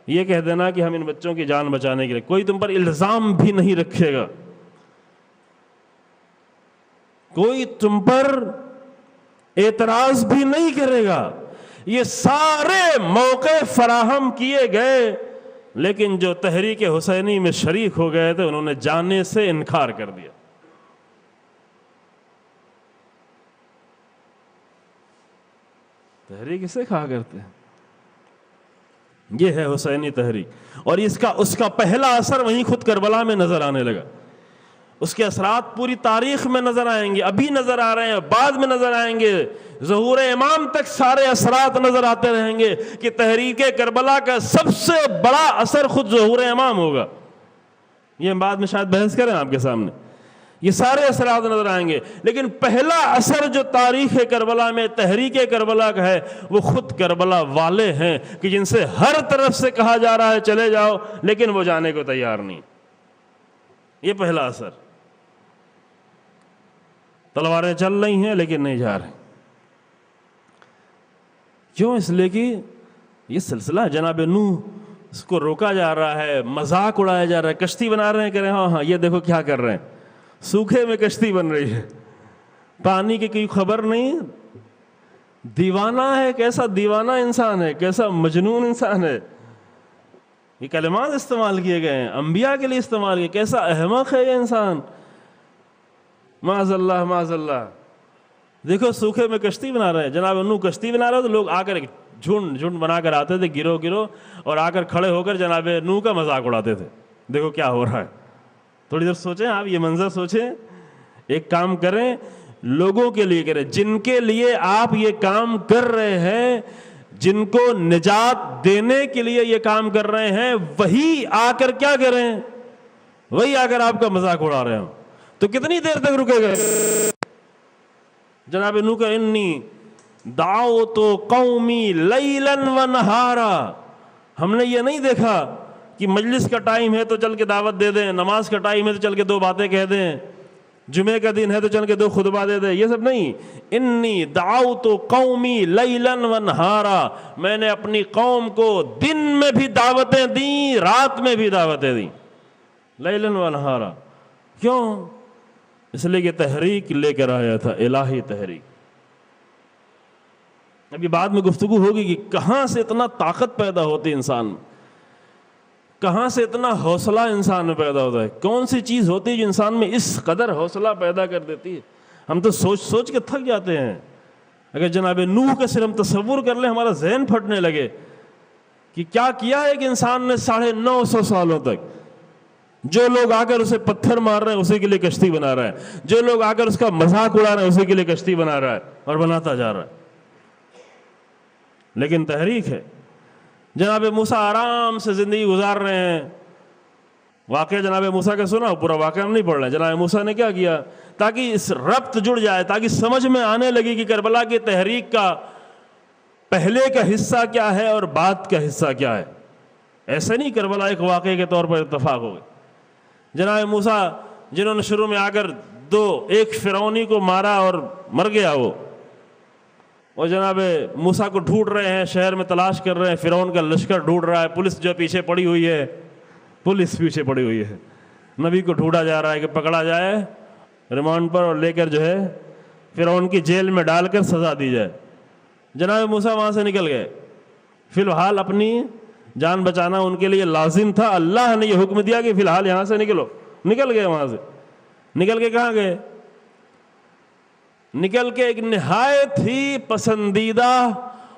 یہ کہہ دینا کہ ہم ان بچوں کی جان بچانے کے لیے، کوئی تم پر الزام بھی نہیں رکھے گا، کوئی تم پر اعتراض بھی نہیں کرے گا۔ یہ سارے موقع فراہم کیے گئے، لیکن جو تحریک حسینی میں شریک ہو گئے تھے انہوں نے جانے سے انکار کر دیا۔ تحریک اسے کہا کرتے ہیں، یہ ہے حسینی تحریک، اور اس کا پہلا اثر وہیں خود کربلا میں نظر آنے لگا۔ اس کے اثرات پوری تاریخ میں نظر آئیں گے، ابھی نظر آ رہے ہیں، بعد میں نظر آئیں گے، ظہور امام تک سارے اثرات نظر آتے رہیں گے کہ تحریک کربلا کا سب سے بڑا اثر خود ظہور امام ہوگا۔ یہ ہم بعد میں شاید بحث کریں آپ کے سامنے، یہ سارے اثرات نظر آئیں گے، لیکن پہلا اثر جو تاریخ کربلا میں تحریک کربلا کا ہے وہ خود کربلا والے ہیں کہ جن سے ہر طرف سے کہا جا رہا ہے چلے جاؤ، لیکن وہ جانے کو تیار نہیں۔ یہ پہلا اثر، تلواریں چل رہی ہیں لیکن نہیں جا رہے۔ کیوں؟ اس لیے کہ یہ سلسلہ جناب نوح، اس کو روکا جا رہا ہے، مذاق اڑایا جا رہا ہے، کشتی بنا رہے ہیں، کہہ رہے ہیں ہاں یہ دیکھو کیا کر رہے ہیں، سوکھے میں کشتی بن رہی ہے، پانی کی کوئی خبر نہیں، دیوانہ ہے، کیسا دیوانہ انسان ہے، کیسا مجنون انسان ہے۔ یہ کلمات استعمال کیے گئے ہیں، انبیاء کے لیے استعمال کیے، کیسا احمق ہے یہ انسان، معاذ اللہ معاذ اللہ۔ دیکھو سوکھے میں کشتی بنا رہے ہیں، جناب نوح کشتی بنا رہے تو لوگ آ کر جھنڈ بنا کر آتے تھے، گرو گرو، اور آ کر کھڑے ہو کر جناب نوح کا مذاق اڑاتے تھے، دیکھو کیا ہو رہا ہے۔ تھوڑی دیر سوچیں آپ، یہ منظر سوچیں، ایک کام کریں، لوگوں کے لیے کریں جن کے لیے آپ یہ کام کر رہے ہیں، جن کو نجات دینے کے لیے یہ کام کر رہے ہیں وہی آ کر کیا کریں؟ وہی آ کر آپ کا مذاق اڑا رہے ہوں تو کتنی دیر تک رکے گا؟ جناب نوح کا انی دعوت قومی لیلا و نہارا. ہم نے یہ نہیں دیکھا کہ مجلس کا ٹائم ہے تو چل کے دعوت دے دیں, نماز کا ٹائم ہے تو چل کے 2 باتیں کہہ دیں, جمعے کا دن ہے تو چل کے 2 خطبہ دے دیں, یہ سب نہیں. انی دعوت قومی لیلا و نہارا, میں نے اپنی قوم کو دن میں بھی دعوتیں دیں, رات میں بھی دعوتیں دیں, لیلا و نہارا. کیوں؟ اس لیے کہ تحریک لے کر آیا تھا, الہی تحریک. ابھی بعد میں گفتگو ہوگی کہ کہاں سے اتنا طاقت پیدا ہوتی ہے انسان میں, کہاں سے اتنا حوصلہ انسان میں پیدا ہوتا ہے, کون سی چیز ہوتی ہے جو انسان میں اس قدر حوصلہ پیدا کر دیتی ہے. ہم تو سوچ سوچ کے تھک جاتے ہیں. اگر جناب نوح کا صرف ہم تصور کر لیں, ہمارا ذہن پھٹنے لگے کہ کیا کیا ہے کہ انسان نے 950 سالوں تک. جو لوگ آ کر اسے پتھر مار رہے ہیں اسی کے لیے کشتی بنا رہا ہے, جو لوگ آ کر اس کا مذاق اڑا رہے ہیں اسی کے لیے کشتی بنا رہا ہے اور بناتا جا رہا ہے. لیکن تحریک ہے. جناب موسیٰ آرام سے زندگی گزار رہے ہیں. واقعہ جناب موسیٰ کا سنا, پورا واقعہ ہم نہیں پڑھ رہے ہیں. جناب موسیٰ نے کیا کیا تاکہ اس ربط جڑ جائے, تاکہ سمجھ میں آنے لگی کہ کربلا کی تحریک کا پہلے کا حصہ کیا ہے اور بعد کا حصہ کیا ہے. ایسے نہیں کربلا ایک واقعے کے طور پر اتفاق ہو گئی. جناب موسیٰ جنہوں نے شروع میں آ کر ایک فرعونی کو مارا اور مر گیا وہ جناب موسیٰ کو ڈھونڈ رہے ہیں, شہر میں تلاش کر رہے ہیں, فرعون کا لشکر ڈھونڈ رہا ہے, پولیس جو پیچھے پڑی ہوئی ہے, نبی کو ڈھونڈا جا رہا ہے کہ پکڑا جائے ریمانڈ پر اور لے کر جو ہے فرعون کی جیل میں ڈال کر سزا دی جائے. جناب موسیٰ وہاں سے نکل گئے. فی الحال اپنی جان بچانا ان کے لیے لازم تھا. اللہ نے یہ حکم دیا کہ فی الحال یہاں سے نکلو. نکل گئے وہاں سے. نکل کے کہاں گئے؟ نکل کے ایک نہایت ہی پسندیدہ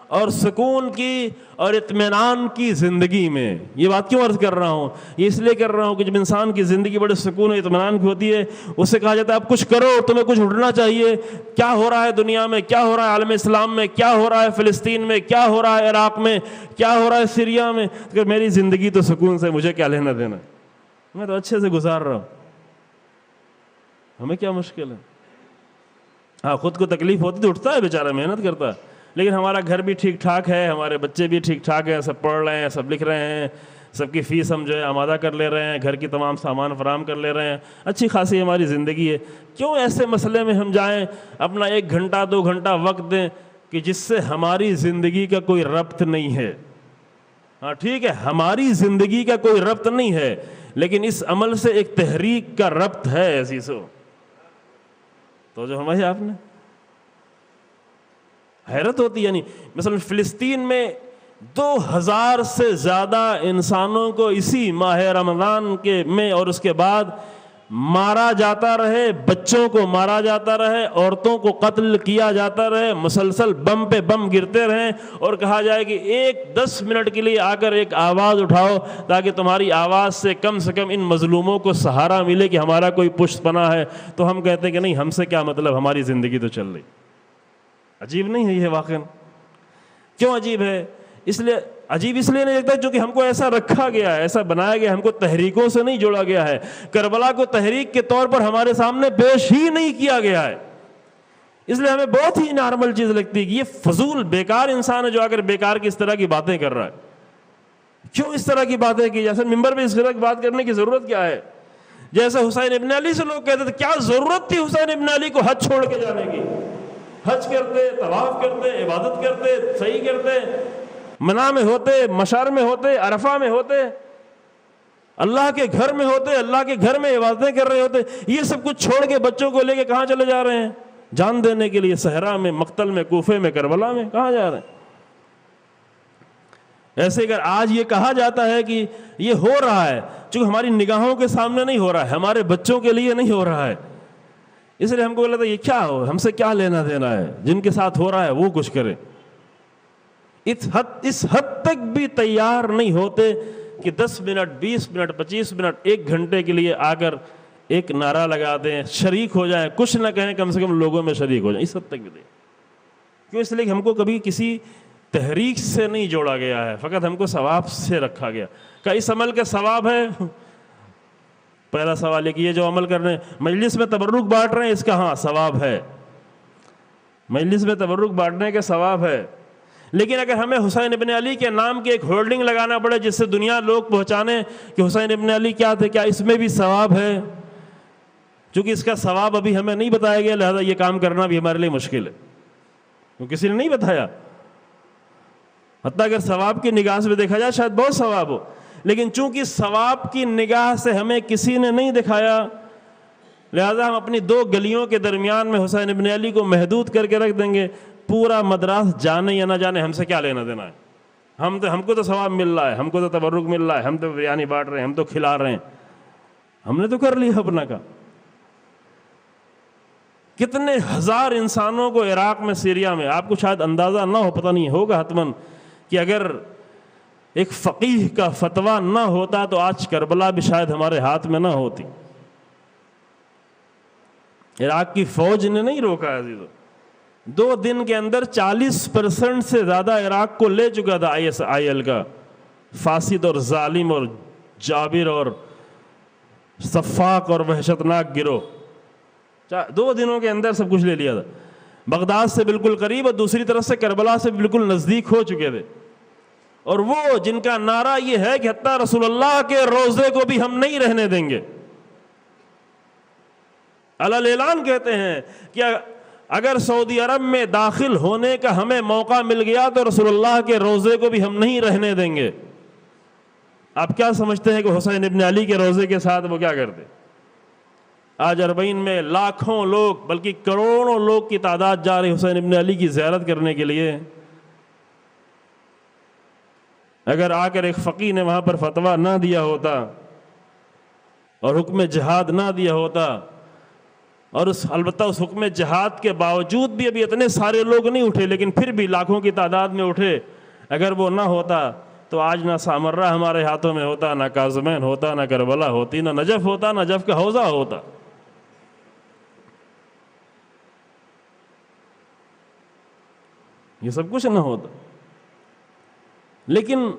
اور سکون کی اور اطمینان کی زندگی میں. یہ بات کیوں عرض کر رہا ہوں؟ یہ اس لیے کر رہا ہوں کہ جب انسان کی زندگی بڑے سکون و اطمینان کی ہوتی ہے, اس سے کہا جاتا ہے اب کچھ کرو, تمہیں کچھ اٹھنا چاہیے. کیا ہو رہا ہے دنیا میں, کیا ہو رہا ہے عالم اسلام میں, کیا ہو رہا ہے فلسطین میں, کیا ہو رہا ہے عراق میں, کیا ہو رہا ہے سیریا میں. کہ میری زندگی تو سکون سے, مجھے کیا لینا دینا, میں تو اچھے سے گزار رہا ہوں, ہمیں کیا مشکل ہے. ہاں خود کو تکلیف ہوتی تو اٹھتا ہے بیچارہ, محنت کرتا ہے, لیکن ہمارا گھر بھی ٹھیک ٹھاک ہے, ہمارے بچے بھی ٹھیک ٹھاک ہیں, سب پڑھ رہے ہیں, سب لکھ رہے ہیں, سب کی فیس ہم جو ہے آمادہ کر لے رہے ہیں, گھر کی تمام سامان فراہم کر لے رہے ہیں, اچھی خاصی ہماری زندگی ہے. کیوں ایسے مسئلے میں ہم جائیں, اپنا 1 گھنٹہ 2 گھنٹہ وقت دیں کہ جس سے ہماری زندگی کا کوئی ربط نہیں ہے. ہاں ٹھیک ہے, ہماری زندگی کا کوئی ربط نہیں ہے, لیکن اس عمل سے ایک تحریک کا ربط ہے. عزیزو تو جو ہمارے آپ نے حیرت ہوتی ہے. یعنی مثلا فلسطین میں 2000 سے زیادہ انسانوں کو اسی ماہ رمضان کے میں اور اس کے بعد مارا جاتا رہے, بچوں کو مارا جاتا رہے, عورتوں کو قتل کیا جاتا رہے, مسلسل بم پہ بم گرتے رہیں اور کہا جائے کہ 10 منٹ کے لیے آ کر ایک آواز اٹھاؤ تاکہ تمہاری آواز سے کم ان مظلوموں کو سہارا ملے کہ ہمارا کوئی پشت پناہ ہے. تو ہم کہتے ہیں کہ نہیں, ہم سے کیا مطلب, ہماری زندگی تو چل رہی. عجیب نہیں ہے یہ واقعہ؟ کیوں عجیب ہے؟ اس لیے عجیب اس لیے نہیں لگتا چونکہ ہم کو ایسا رکھا گیا ہے, ایسا بنایا گیا, ہم کو تحریکوں سے نہیں جوڑا گیا ہے. کربلا کو تحریک کے طور پر ہمارے سامنے پیش ہی نہیں کیا گیا ہے. اس لیے ہمیں بہت ہی نارمل چیز لگتی ہے کہ یہ فضول بیکار انسان ہے جو اگر بیکار کی اس طرح کی باتیں کر رہا ہے. کیوں اس طرح کی باتیں کی؟ جیسے ممبر پہ اس طرح کی بات کرنے کی ضرورت کیا ہے؟ جیسے حسین ابن علی سے لوگ کہتے تھے کیا ضرورت تھی حسین ابن علی کو حج چھوڑ کے جانے کی. حج کرتے, طواف کرتے, عبادت کرتے, صحیح کرتے, منا میں ہوتے, مشعر میں ہوتے, عرفہ میں ہوتے, اللہ کے گھر میں ہوتے, اللہ کے گھر میں عبادتیں کر رہے ہوتے. یہ سب کچھ چھوڑ کے بچوں کو لے کے کہاں چلے جا رہے ہیں؟ جان دینے کے لیے صحرا میں, مقتل میں, کوفے میں, کربلا میں. کہاں جا رہے ہیں؟ ایسے اگر آج یہ کہا جاتا ہے کہ یہ ہو رہا ہے, چونکہ ہماری نگاہوں کے سامنے نہیں ہو رہا ہے, ہمارے بچوں کے لیے نہیں ہو رہا ہے, اس لیے ہم کو لگتا ہے یہ کیا ہو, ہم سے کیا لینا دینا ہے, جن کے ساتھ ہو رہا ہے وہ کچھ کرے. اس حد تک بھی تیار نہیں ہوتے کہ 10 منٹ, 20 منٹ, 25 منٹ, 1 گھنٹے کے لیے آ کر ایک نعرہ لگا دیں, شریک ہو جائیں, کچھ نہ کہیں, کم سے کم لوگوں میں شریک ہو جائیں. اس حد تک بھی دیں. کیوں؟ اس لیے کہ ہم کو کبھی کسی تحریک سے نہیں جوڑا گیا ہے، فقط ہم کو ثواب سے رکھا گیا. کہ اس عمل کا ثواب ہے؟ پہلا سوال ہے کہ یہ جو عمل کر رہے ہیں، مجلس میں تبرک بانٹ رہے ہیں، اس کا ہاں ثواب ہے، مجلس میں تبرک بانٹنے کا ثواب ہے. لیکن اگر ہمیں حسین ابن علی کے نام کی ایک ہولڈنگ لگانا پڑے جس سے دنیا لوگ پہنچانے کہ حسین ابن علی کیا تھے، کیا اس میں بھی ثواب ہے؟ چونکہ اس کا ثواب ابھی ہمیں نہیں بتایا گیا، لہذا یہ کام کرنا بھی ہمارے لیے مشکل ہے، وہ کسی نے نہیں بتایا. حتیٰ اگر ثواب کی نگاہ سے دیکھا جائے شاید بہت ثواب ہو، لیکن چونکہ ثواب کی نگاہ سے ہمیں کسی نے نہیں دکھایا، لہذا ہم اپنی دو گلیوں کے درمیان میں حسین ابن علی کو محدود کر کے رکھ دیں گے. پورا مدراس جانے یا نہ جانے ہم سے کیا لینا دینا ہے؟ ہم کو تو ثواب مل رہا ہے، ہم کو تو تبرک مل رہا ہے، ہم تو بریانی بانٹ رہے ہیں، ہم تو کھلا رہے ہیں، ہم نے تو کر لیا اپنا کا. کتنے ہزار انسانوں کو عراق میں، سیریا میں، آپ کو شاید اندازہ نہ ہو، پتہ نہیں ہوگا حتماً، کہ اگر ایک فقیہ کا فتویٰ نہ ہوتا تو آج کربلا بھی شاید ہمارے ہاتھ میں نہ ہوتی. عراق کی فوج نے نہیں روکا عزیزو، 2 دن کے اندر 40% سے زیادہ عراق کو لے چکا تھا ISIL کا فاسد اور ظالم اور جابر اور سفاک اور وحشتناک گروہ. 2 دنوں کے اندر سب کچھ لے لیا تھا. بغداد سے بالکل قریب اور دوسری طرف سے کربلا سے بالکل نزدیک ہو چکے تھے. اور وہ جن کا نعرہ یہ ہے کہ حتیٰ رسول اللہ کے روضے کو بھی ہم نہیں رہنے دیں گے. علی اعلان کہتے ہیں کہ اگر سعودی عرب میں داخل ہونے کا ہمیں موقع مل گیا تو رسول اللہ کے روضے کو بھی ہم نہیں رہنے دیں گے. آپ کیا سمجھتے ہیں کہ حسین ابن علی کے روضے کے ساتھ وہ کیا کرتے؟ آج اربعین میں لاکھوں لوگ بلکہ کروڑوں لوگ کی تعداد جا رہی حسین ابن علی کی زیارت کرنے کے لیے. اگر آ کر ایک فقیہ نے وہاں پر فتویٰ نہ دیا ہوتا اور حکم جہاد نہ دیا ہوتا، اور البتہ اس حکم جہاد کے باوجود بھی ابھی اتنے سارے لوگ نہیں اٹھے، لیکن پھر بھی لاکھوں کی تعداد میں اٹھے، اگر وہ نہ ہوتا تو آج نہ سامرہ ہمارے ہاتھوں میں ہوتا، نہ کاظمین ہوتا، نہ کربلا ہوتی، نہ نجف ہوتا، نہ نجف کا حوضہ ہوتا. یہ سب کچھ نہ ہوتا. لیکن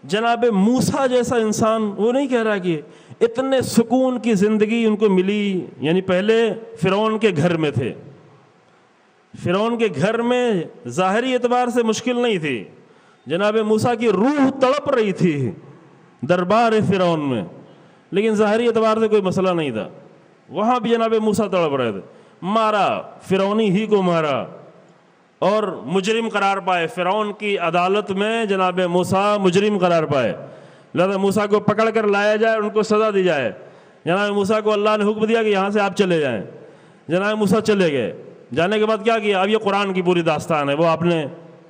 جناب موسیٰ جیسا انسان وہ نہیں کہہ رہا کہ اتنے سکون کی زندگی ان کو ملی. یعنی پہلے فرعون کے گھر میں تھے، فرعون کے گھر میں ظاہری اعتبار سے مشکل نہیں تھی، جناب موسیٰ کی روح تڑپ رہی تھی دربار فرعون میں، لیکن ظاہری اعتبار سے کوئی مسئلہ نہیں تھا. وہاں بھی جناب موسیٰ تڑپ رہے تھے، مارا، فرعونی ہی کو مارا اور مجرم قرار پائے. فرعون کی عدالت میں جناب موسیٰ مجرم قرار پائے، لہذا موسیٰ کو پکڑ کر لایا جائے، ان کو سزا دی جائے. جناب موسیٰ کو اللہ نے حکم دیا کہ یہاں سے آپ چلے جائیں. جناب موسیٰ چلے گئے. جانے کے بعد کیا کیا؟ اب یہ قرآن کی پوری داستان ہے، وہ آپ نے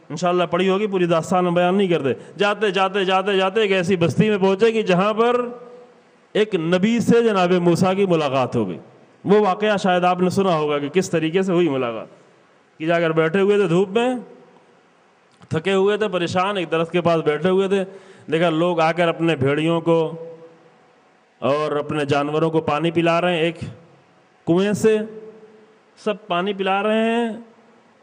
انشاءاللہ پڑھی ہوگی، پوری داستان بیان نہیں کرتے. جاتے جاتے جاتے جاتے ایک ایسی بستی میں پہنچے کہ جہاں پر ایک نبی سے جناب موسیٰ کی ملاقات ہو گئی. وہ واقعہ شاید آپ نے سنا ہوگا کہ کس طریقے سے ہوئی ملاقات. کہ جا کر بیٹھے ہوئے تھے دھوپ میں، تھکے ہوئے تھے، پریشان، ایک درخت کے پاس بیٹھے ہوئے تھے. دیکھا لوگ آ کر اپنے بھیڑیوں کو اور اپنے جانوروں کو پانی پلا رہے ہیں، ایک کنویں سے سب پانی پلا رہے ہیں،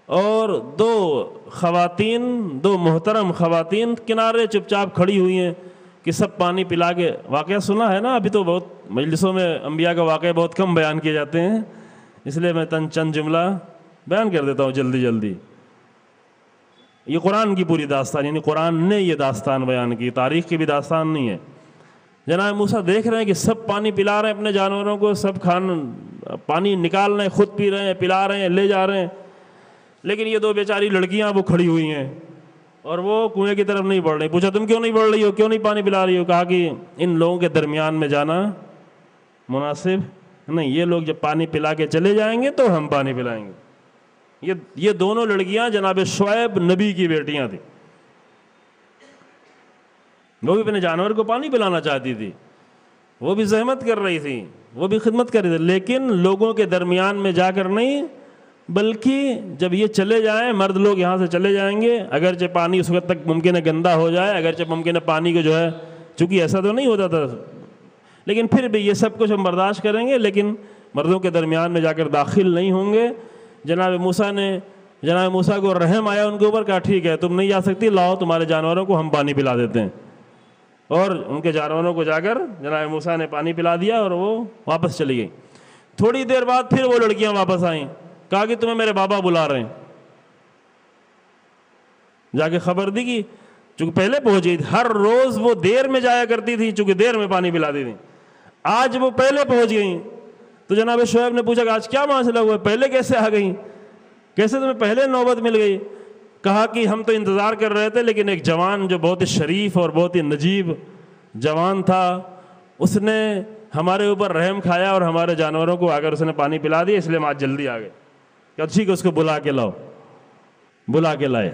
اور 2 محترم خواتین کنارے چپ چاپ کھڑی ہوئی ہیں کہ سب پانی پلا کے. واقعہ سنا ہے نا؟ ابھی تو بہت مجلسوں میں انبیاء کا واقعہ بہت کم بیان کیے جاتے ہیں، اس لیے میں چند جملہ بیان کر دیتا ہوں جلدی جلدی. یہ قرآن کی پوری داستان، یعنی قرآن نے یہ داستان بیان کی، تاریخ کی بھی داستان نہیں ہے. جناب موسیٰ دیکھ رہے ہیں کہ سب پانی پلا رہے ہیں اپنے جانوروں کو، سب پانی نکال رہے ہیں، خود پی رہے ہیں، پلا رہے ہیں، لے جا رہے ہیں. لیکن یہ 2 بیچاری لڑکیاں وہ کھڑی ہوئی ہیں اور وہ کنویں کی طرف نہیں بڑھ رہی. پوچھا تم کیوں نہیں بڑھ رہی ہو، کیوں نہیں پانی پلا رہی ہو؟ کہا کہ ان لوگوں کے درمیان میں جانا مناسب نہیں، یہ لوگ جب پانی پلا کے چلے جائیں گے تو ہم پانی پلائیں گے. یہ دونوں لڑکیاں جناب شعیب نبی کی بیٹیاں تھیں. وہ بھی اپنے جانور کو پانی پلانا چاہتی تھی، وہ بھی زحمت کر رہی تھی، وہ بھی خدمت کر رہی تھی، لیکن لوگوں کے درمیان میں جا کر نہیں، بلکہ جب یہ چلے جائیں، مرد لوگ یہاں سے چلے جائیں گے، اگرچہ پانی اس وقت تک ممکن ہے گندا ہو جائے، اگرچہ ممکن ہے پانی کو جو ہے، چونکہ ایسا تو نہیں ہوتا تھا، لیکن پھر بھی یہ سب کچھ ہم برداشت کریں گے، لیکن مردوں کے درمیان میں جا کر داخل نہیں ہوں گے. جناب موسیٰ نے جناب موسیٰ کو رحم آیا ان کے اوپر، کہا ٹھیک ہے تم نہیں جا سکتی، لاؤ تمہارے جانوروں کو ہم پانی پلا دیتے ہیں، اور ان کے جانوروں کو جا کر جناب موسیٰ نے پانی پلا دیا اور وہ واپس چلی گئی۔ تھوڑی دیر بعد پھر وہ لڑکیاں واپس آئیں، کہا کہ تمہیں میرے بابا بلا رہے ہیں، جا کے خبر دی کہ چونکہ پہلے پہنچ گئی تھی، ہر روز وہ دیر میں جایا کرتی تھی چونکہ دیر میں پانی پلاتی تھی، آج وہ پہلے پہنچ گئیں۔ تو جناب شعیب نے پوچھا کہ آج کیا مسئلہ ہوا، پہلے کیسے آ گئیں، کیسے تمہیں پہلے نوبت مل گئی؟ کہا کہ ہم تو انتظار کر رہے تھے، لیکن ایک جوان جو بہت ہی شریف اور بہت ہی نجیب جوان تھا، اس نے ہمارے اوپر رحم کھایا اور ہمارے جانوروں کو آ کر اس نے پانی پلا دیا، اس لیے ہم آج جلدی آ گئے۔ کہ ٹھیک ہے اس کو بلا کے لاؤ، بلا کے لائے۔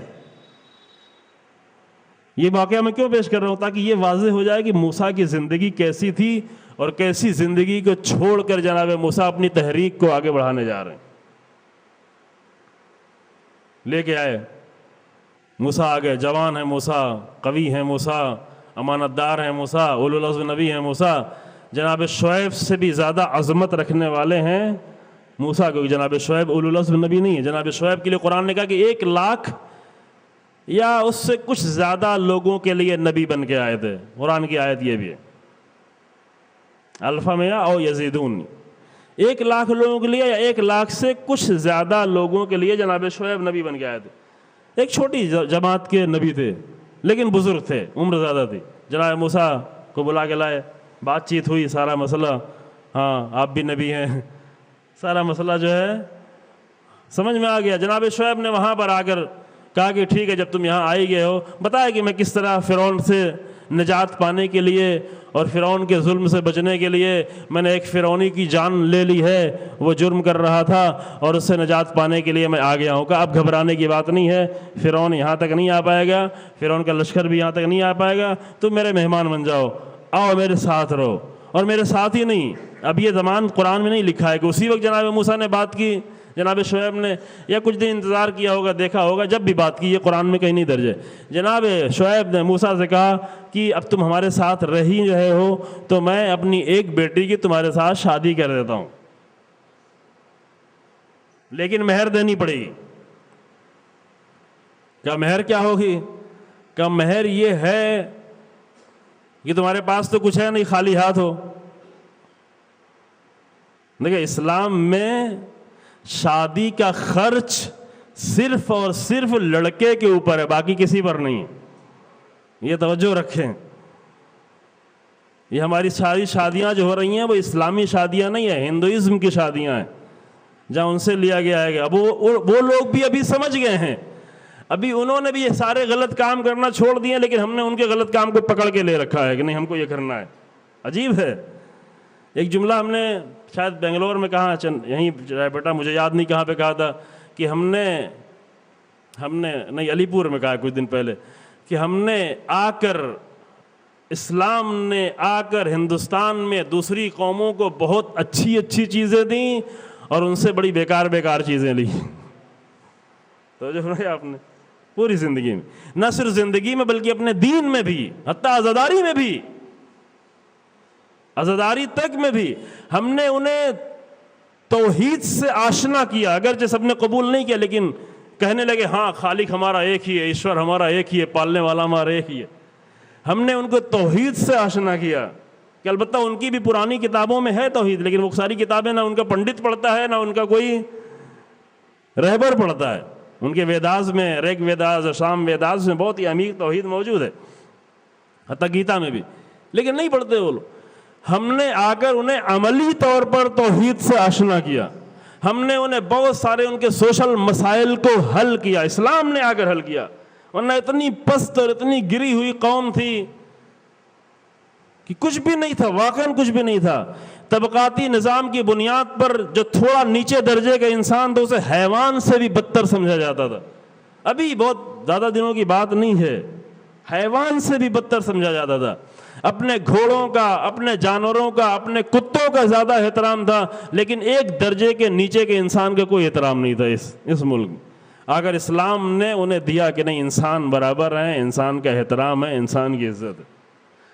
یہ واقعہ میں کیوں پیش کر رہا ہوں؟ تاکہ یہ واضح ہو جائے کہ موسیٰ کی زندگی کیسی تھی اور کیسی زندگی کو چھوڑ کر جناب موسیٰ اپنی تحریک کو آگے بڑھانے جا رہے ہیں۔ لے کے آئے، موسیٰ آ گئے، جوان ہے موسیٰ، قوی ہے موسیٰ، امانت دار ہیں موسیٰ، اولو العزم نبی ہیں موسیٰ، جناب شعیب سے بھی زیادہ عظمت رکھنے والے ہیں موسیٰ، کیونکہ جناب شعیب اولو العزم نبی نہیں ہے۔ جناب شعیب کے لیے قرآن نے کہا کہ 1,00,000 یا اس سے کچھ زیادہ لوگوں کے لیے نبی بن کے آئے تھے۔ قرآن کی آیت یہ بھی ہے، الفا میں او یزیدون، 1,00,000 لوگوں کے لیے یا 1,00,000 سے کچھ زیادہ لوگوں کے لیے جناب شعیب نبی بن کے آئے تھے۔ ایک چھوٹی جماعت کے نبی تھے لیکن بزرگ تھے، عمر زیادہ تھی۔ جناب موسیٰ کو بلا کے لائے، بات چیت ہوئی، سارا مسئلہ، ہاں آپ بھی نبی ہیں، سارا مسئلہ جو ہے سمجھ میں آ گیا۔ جناب شعیب نے وہاں پر آ کر کہا کہ ٹھیک ہے جب تم یہاں آئی گئے ہو، بتایا کہ میں کس طرح فرعون سے نجات پانے کے لیے اور فرعون کے ظلم سے بچنے کے لیے میں نے ایک فرعونی کی جان لے لی ہے، وہ جرم کر رہا تھا اور اس سے نجات پانے کے لیے میں آ گیا ہوں۔ کہ اب گھبرانے کی بات نہیں ہے، فرعون یہاں تک نہیں آ پائے گا، فرعون کا لشکر بھی یہاں تک نہیں آ پائے گا، تم میرے مہمان بن جاؤ، آؤ میرے ساتھ رہو۔ اور میرے ساتھ ہی نہیں، اب یہ زمان قرآن میں نہیں لکھا ہے کہ اسی وقت جناب موسیٰ نے بات کی جناب شعیب نے، یا کچھ دن انتظار کیا ہوگا، دیکھا ہوگا، جب بھی بات کی، یہ قرآن میں کہیں نہیں درج ہے۔ جناب شعیب نے موسیٰ سے کہا کہ اب تم ہمارے ساتھ رہ ہی رہے ہو تو میں اپنی ایک بیٹی کی تمہارے ساتھ شادی کر دیتا ہوں، لیکن مہر دینی پڑے گی۔ کیا مہر کیا ہوگی؟ کیا مہر یہ ہے کہ تمہارے پاس تو کچھ ہے نہیں، خالی ہاتھ ہو۔ دیکھیں اسلام میں شادی کا خرچ صرف اور صرف لڑکے کے اوپر ہے، باقی کسی پر نہیں ہے، یہ توجہ رکھیں۔ یہ ہماری ساری شادیاں جو ہو رہی ہیں وہ اسلامی شادیاں نہیں ہیں، ہندوازم کی شادیاں ہیں، جہاں ان سے لیا گیا ہے۔ اب وہ لوگ بھی ابھی سمجھ گئے ہیں، ابھی انہوں نے بھی یہ سارے غلط کام کرنا چھوڑ دیے، لیکن ہم نے ان کے غلط کام کو پکڑ کے لے رکھا ہے کہ نہیں ہم کو یہ کرنا ہے۔ عجیب ہے، ایک جملہ ہم نے شاید بنگلور میں کہا، یہیں بیٹا مجھے یاد نہیں کہاں پہ کہا تھا، کہ ہم نے نہیں علی پور میں کہا کچھ دن پہلے، کہ ہم نے آ کر اسلام نے آ کر ہندوستان میں دوسری قوموں کو بہت اچھی اچھی چیزیں دیں اور ان سے بڑی بیکار چیزیں لی۔ تو جو ہے آپ نے پوری زندگی میں، نہ صرف زندگی میں بلکہ اپنے دین میں بھی، حتیٰ عزاداری میں بھی، عزاداری تک میں بھی ہم نے انہیں توحید سے آشنا کیا۔ اگرچہ سب نے قبول نہیں کیا، لیکن کہنے لگے ہاں خالق ہمارا ایک ہی ہے، ایشور ہمارا ایک ہی ہے، پالنے والا ہمارا ایک ہی ہے۔ ہم نے ان کو توحید سے آشنا کیا کہ البتہ ان کی بھی پرانی کتابوں میں ہے توحید، لیکن وہ ساری کتابیں نہ ان کا پنڈت پڑھتا ہے، نہ ان کا کوئی رہبر پڑھتا ہے۔ ان کے ویداز میں، ریگ ویداز اور سام ویداز میں بہت ہی عمیق توحید موجود ہے، حتیٰ گیتا میں بھی، لیکن نہیں پڑھتے وہ لوگ۔ ہم نے آ کر انہیں عملی طور پر توحید سے آشنا کیا، ہم نے انہیں بہت سارے ان کے سوشل مسائل کو حل کیا، اسلام نے آ کر حل کیا۔ ورنہ اتنی پست اور اتنی گری ہوئی قوم تھی کہ کچھ بھی نہیں تھا، واقعاً کچھ بھی نہیں تھا۔ طبقاتی نظام کی بنیاد پر جو تھوڑا نیچے درجے کا انسان تھا اسے حیوان سے بھی بدتر سمجھا جاتا تھا۔ ابھی بہت زیادہ دنوں کی بات نہیں ہے، حیوان سے بھی بدتر سمجھا جاتا تھا۔ اپنے گھوڑوں کا، اپنے جانوروں کا، اپنے کتوں کا زیادہ احترام تھا، لیکن ایک درجے کے نیچے کے انسان کا کوئی احترام نہیں تھا اس ملک میں۔ اگر اسلام نے انہیں دیا کہ نہیں انسان برابر ہیں، انسان کا احترام ہے، انسان کی عزت ہے،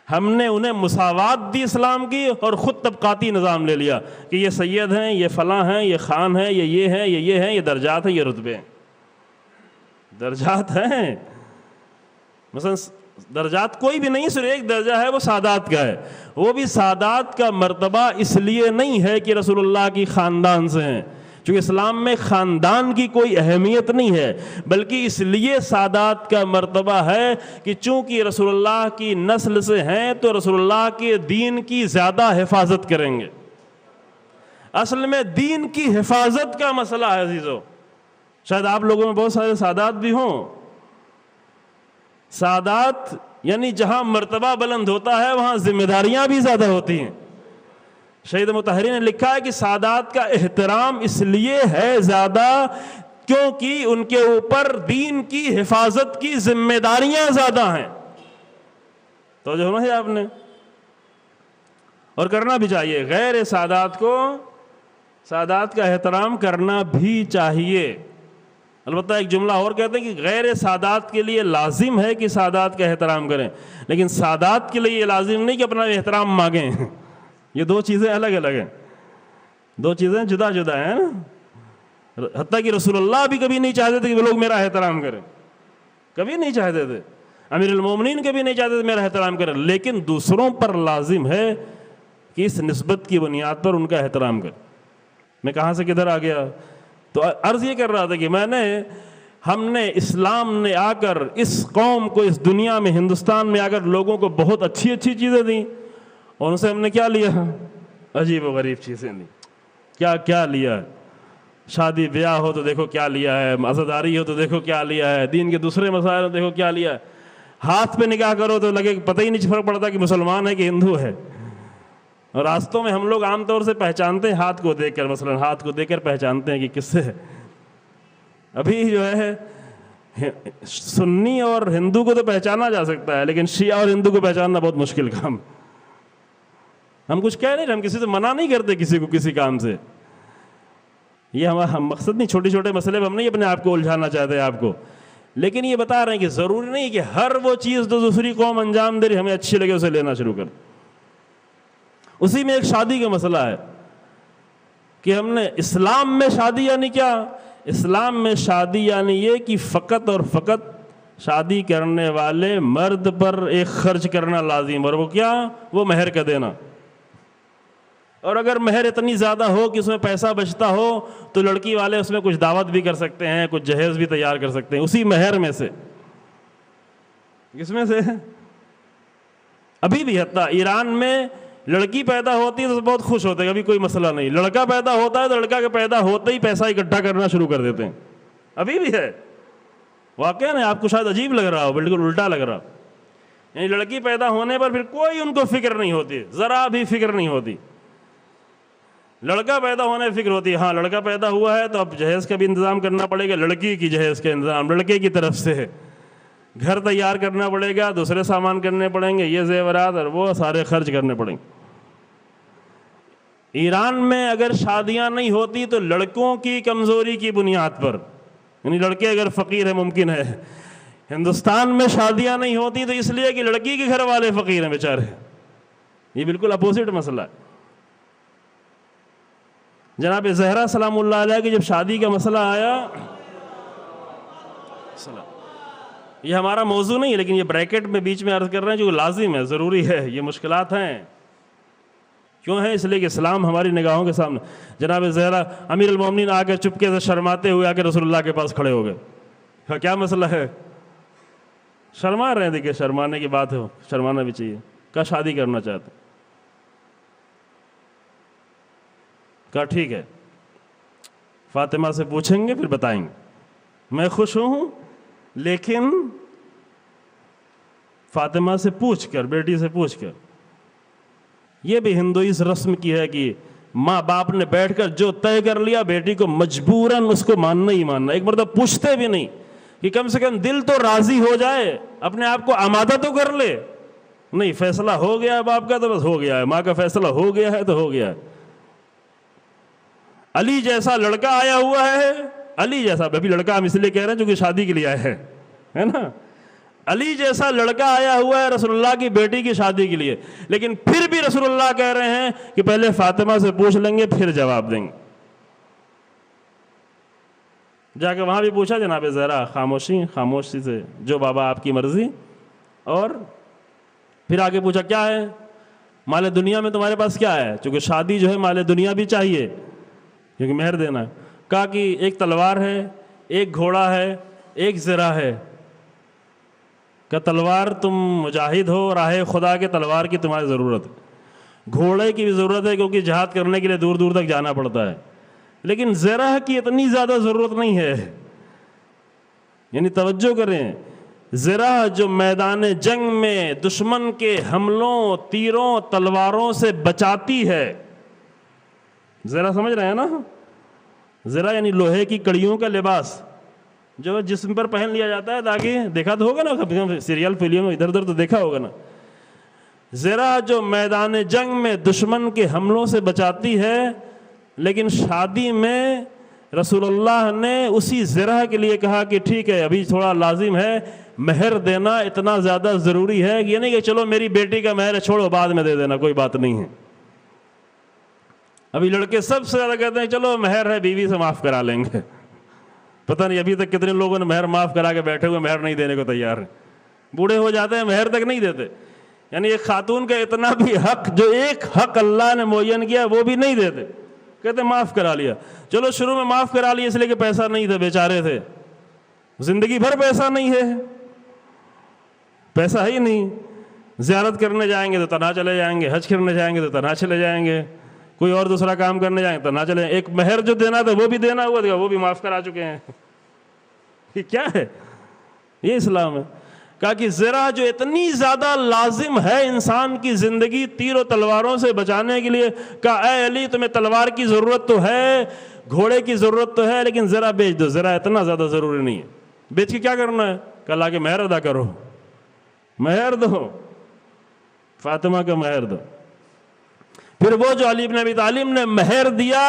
ہم نے انہیں مساوات دی اسلام کی، اور خود طبقاتی نظام لے لیا کہ یہ سید ہیں، یہ فلاں ہیں، یہ خان ہیں، یہ ہیں، یہ ہیں، یہ درجات ہیں، یہ رتبے ہیں۔ درجات ہیں، مثلا درجات کوئی بھی نہیں، صرف ایک درجہ ہے وہ سادات کا ہے. وہ بھی سادات کا مرتبہ اس لیے نہیں ہے کہ رسول اللہ کی خاندان سے ہیں، چونکہ اسلام میں خاندان کی کوئی اہمیت نہیں ہے، بلکہ اس لیے سادات کا مرتبہ ہے کہ چونکہ رسول اللہ کی نسل سے ہیں تو رسول اللہ کے دین کی زیادہ حفاظت کریں گے. اصل میں دین کی حفاظت کا مسئلہ ہے عزیزو. شاید آپ لوگوں میں بہت سارے سادات بھی ہوں. سادات یعنی جہاں مرتبہ بلند ہوتا ہے وہاں ذمہ داریاں بھی زیادہ ہوتی ہیں. شہید مطہری نے لکھا ہے کہ سادات کا احترام اس لیے ہے زیادہ کیونکہ ان کے اوپر دین کی حفاظت کی ذمہ داریاں زیادہ ہیں. تو جو ہے آپ نے اور کرنا بھی چاہیے. غیر سادات کو سادات کا احترام کرنا بھی چاہیے. البتہ ایک جملہ اور کہتے ہیں کہ غیر سادات کے لیے لازم ہے کہ سادات کا احترام کریں، لیکن سادات کے لیے یہ لازم نہیں کہ اپنا احترام مانگیں. یہ دو چیزیں الگ الگ ہیں، دو چیزیں جدا جدا ہیں نا. حتیٰ کہ رسول اللہ بھی کبھی نہیں چاہتے تھے کہ وہ لوگ میرا احترام کریں، کبھی نہیں چاہتے تھے. امیر المومنین کبھی نہیں چاہتے تھے میرا احترام کریں، لیکن دوسروں پر لازم ہے کہ اس نسبت کی بنیاد پر ان کا احترام کریں. میں کہاں سے کدھر آ گیا؟ تو عرض یہ کر رہا تھا کہ ہم نے اسلام نے آ کر اس قوم کو اس دنیا میں ہندوستان میں آ کر لوگوں کو بہت اچھی اچھی چیزیں دیں، اور ان سے ہم نے کیا لیا؟ عجیب و غریب چیزیں دیں. کیا لیا؟ شادی بیاہ ہو تو دیکھو کیا لیا ہے، عزاداری ہو تو دیکھو کیا لیا ہے، دین کے دوسرے مسائل ہو دیکھو کیا لیا ہے. ہاتھ پہ نکاح کرو تو لگے پتہ ہی نہیں فرق پڑتا کہ مسلمان ہے کہ ہندو ہے. اور راستوں میں ہم لوگ عام طور سے پہچانتے ہیں ہاتھ کو دیکھ کر، مثلا ہاتھ کو دیکھ کر پہچانتے ہیں کہ کس سے ہے. ابھی جو ہے سنی اور ہندو کو تو پہچانا جا سکتا ہے، لیکن شیعہ اور ہندو کو پہچاننا بہت مشکل کام. ہم کچھ کہہ نہیں رہے، ہم کسی سے منع نہیں کرتے کسی کو کسی کام سے. یہ ہمارا مقصد نہیں، چھوٹے چھوٹے مسئلے میں ہم نہیں اپنے آپ کو الجھانا چاہتے آپ کو، لیکن یہ بتا رہے ہیں کہ ضروری نہیں کہ ہر وہ چیز جو دوسری قوم انجام دے رہی ہمیں اچھی لگے اسے لینا شروع کر. اسی میں ایک شادی کا مسئلہ ہے کہ ہم نے اسلام میں شادی یعنی کیا؟ اسلام میں شادی یعنی یہ کہ فقط اور فقط شادی کرنے والے مرد پر ایک خرچ کرنا لازم، اور وہ کیا؟ وہ مہر کا دینا. اور اگر مہر اتنی زیادہ ہو کہ اس میں پیسہ بچتا ہو تو لڑکی والے اس میں کچھ دعوت بھی کر سکتے ہیں، کچھ جہیز بھی تیار کر سکتے ہیں اسی مہر میں سے. کس میں سے؟ ابھی بھی حتیٰ ایران میں لڑکی پیدا ہوتی ہے تو بہت خوش ہوتے ہیں، ابھی کوئی مسئلہ نہیں. لڑکا پیدا ہوتا ہے تو لڑکا کے پیدا ہوتے ہی پیسہ اکٹھا کرنا شروع کر دیتے ہیں. ابھی بھی ہے واقعہ نہیں، آپ کو شاید عجیب لگ رہا ہو، بالکل الٹا لگ رہا. یعنی لڑکی پیدا ہونے پر پھر کوئی ان کو فکر نہیں ہوتی، ذرا بھی فکر نہیں ہوتی. لڑکا پیدا ہونے فکر ہوتی ہے، ہاں لڑکا پیدا ہوا ہے تو اب جہیز کا بھی انتظام کرنا پڑے گا، لڑکی کی جہیز کا انتظام لڑکے کی طرف سے، گھر تیار کرنا پڑے گا، دوسرے سامان کرنے پڑیں گے، یہ زیورات اور وہ سارے خرچ کرنے پڑیں گے. ایران میں اگر شادیاں نہیں ہوتی تو لڑکوں کی کمزوری کی بنیاد پر، یعنی لڑکے اگر فقیر ہیں ممکن ہے. ہندوستان میں شادیاں نہیں ہوتی تو اس لیے کہ لڑکی کے گھر والے فقیر ہیں بیچارے. یہ بالکل اپوزٹ مسئلہ ہے. جناب زہرا سلام اللہ علیہ کی جب شادی کا مسئلہ آیا، یہ ہمارا موضوع نہیں ہے لیکن یہ بریکٹ میں بیچ میں عرض کر رہے ہیں جو لازم ہے، ضروری ہے. یہ مشکلات ہیں، کیوں ہیں؟ اس لیے کہ اسلام ہماری نگاہوں کے سامنے. جناب زہرا امیر المومنین آ کر چپکے سے شرماتے ہوئے آ کے رسول اللہ کے پاس کھڑے ہو گئے. کیا مسئلہ ہے؟ شرما رہے ہیں. دیکھیں شرمانے کی بات ہے، شرمانا بھی چاہیے. کیا شادی کرنا چاہتے ہیں؟ کہا ٹھیک ہے فاطمہ سے پوچھیں گے پھر بتائیں گے. میں خوش ہوں لیکن فاطمہ سے پوچھ کر، بیٹی سے پوچھ کر. یہ بھی ہندوئیز رسم کی ہے کہ ماں باپ نے بیٹھ کر جو طے کر لیا بیٹی کو مجبوراً اس کو ماننا ہی ماننا. ایک مرتبہ پوچھتے بھی نہیں کہ کم سے کم دل تو راضی ہو جائے، اپنے آپ کو آمادہ تو کر لے. نہیں، فیصلہ ہو گیا ہے باپ کا تو بس ہو گیا ہے، ماں کا فیصلہ ہو گیا ہے تو ہو گیا ہے. علی جیسا لڑکا آیا ہوا ہے، علی جیسا، ابھی لڑکا ہم اس لیے کہہ رہے ہیں چونکہ شادی کے لیے آیا ہے نا. علی جیسا لڑکا آیا ہوا ہے رسول اللہ کی بیٹی کی شادی کے لیے، لیکن پھر بھی رسول اللہ کہہ رہے ہیں کہ پہلے فاطمہ سے پوچھ لیں گے پھر جواب دیں گے. جا کے وہاں بھی پوچھا جناب زہرا خاموشی سے جو بابا آپ کی مرضی. اور پھر آگے پوچھا کیا ہے مال دنیا میں تمہارے پاس کیا ہے, چونکہ شادی جو ہے مال دنیا بھی چاہیے کیونکہ مہر دینا ہے. کہا کہ ایک تلوار ہے, ایک گھوڑا ہے, ایک زرہ ہے. کہ تلوار تم مجاہد ہو, راہ خدا کے تلوار کی تمہاری ضرورت ہے, گھوڑے کی بھی ضرورت ہے کیونکہ جہاد کرنے کے لیے دور دور تک جانا پڑتا ہے, لیکن زرہ کی اتنی زیادہ ضرورت نہیں ہے. یعنی توجہ کریں, زرہ جو میدان جنگ میں دشمن کے حملوں, تیروں, تلواروں سے بچاتی ہے. زرہ سمجھ رہے ہیں نا, زرہ یعنی لوہے کی کڑیوں کا لباس جو جسم پر پہن لیا جاتا ہے تاکہ, دیکھا تو ہوگا نا سیریل فلم ادھر ادھر تو دیکھا ہوگا نا. زرہ جو میدان جنگ میں دشمن کے حملوں سے بچاتی ہے, لیکن شادی میں رسول اللہ نے اسی زرہ کے لیے کہا کہ ٹھیک ہے ابھی تھوڑا لازم ہے, مہر دینا اتنا زیادہ ضروری ہے, یہ نہیں کہ چلو میری بیٹی کا مہر چھوڑو بعد میں دے دینا, کوئی بات نہیں ہے. ابھی لڑکے سب سے زیادہ کہتے ہیں چلو مہر ہے بیوی سے معاف کرا لیں گے. پتہ نہیں ابھی تک کتنے لوگوں نے مہر معاف کرا کے بیٹھے ہوئے مہر نہیں دینے کو تیار ہیں. بوڑھے ہو جاتے ہیں مہر تک نہیں دیتے. یعنی ایک خاتون کا اتنا بھی حق, جو ایک حق اللہ نے معین کیا وہ بھی نہیں دیتے, کہتے معاف کرا لیا. چلو شروع میں معاف کرا لیا اس لیے کہ پیسہ نہیں تھا, بیچارے تھے, زندگی بھر پیسہ نہیں ہے, پیسہ ہی نہیں. زیارت کرنے جائیں گے تو تنہا چلے جائیں گے, حج کرنے جائیں گے تو تنہا چلے جائیں گے, کوئی اور دوسرا کام کرنے جائیں گے تو نہ چلیں. ایک مہر جو دینا تھا وہ بھی دینا ہوا تھا, وہ بھی معاف کرا چکے ہیں. یہ کیا ہے, یہ اسلام ہے. کہا کہ زرہ جو اتنی زیادہ لازم ہے انسان کی زندگی تیر و تلواروں سے بچانے کے لیے, کہا اے علی تمہیں تلوار کی ضرورت تو ہے, گھوڑے کی ضرورت تو ہے, لیکن زرہ بیچ دو, زرہ اتنا زیادہ ضروری نہیں ہے. بیچ کے کیا کرنا ہے, کہا لا کے مہر ادا کرو, مہر دو, فاطمہ کا مہر دو. پھر وہ جو علی بن ابی طالب نے مہر دیا,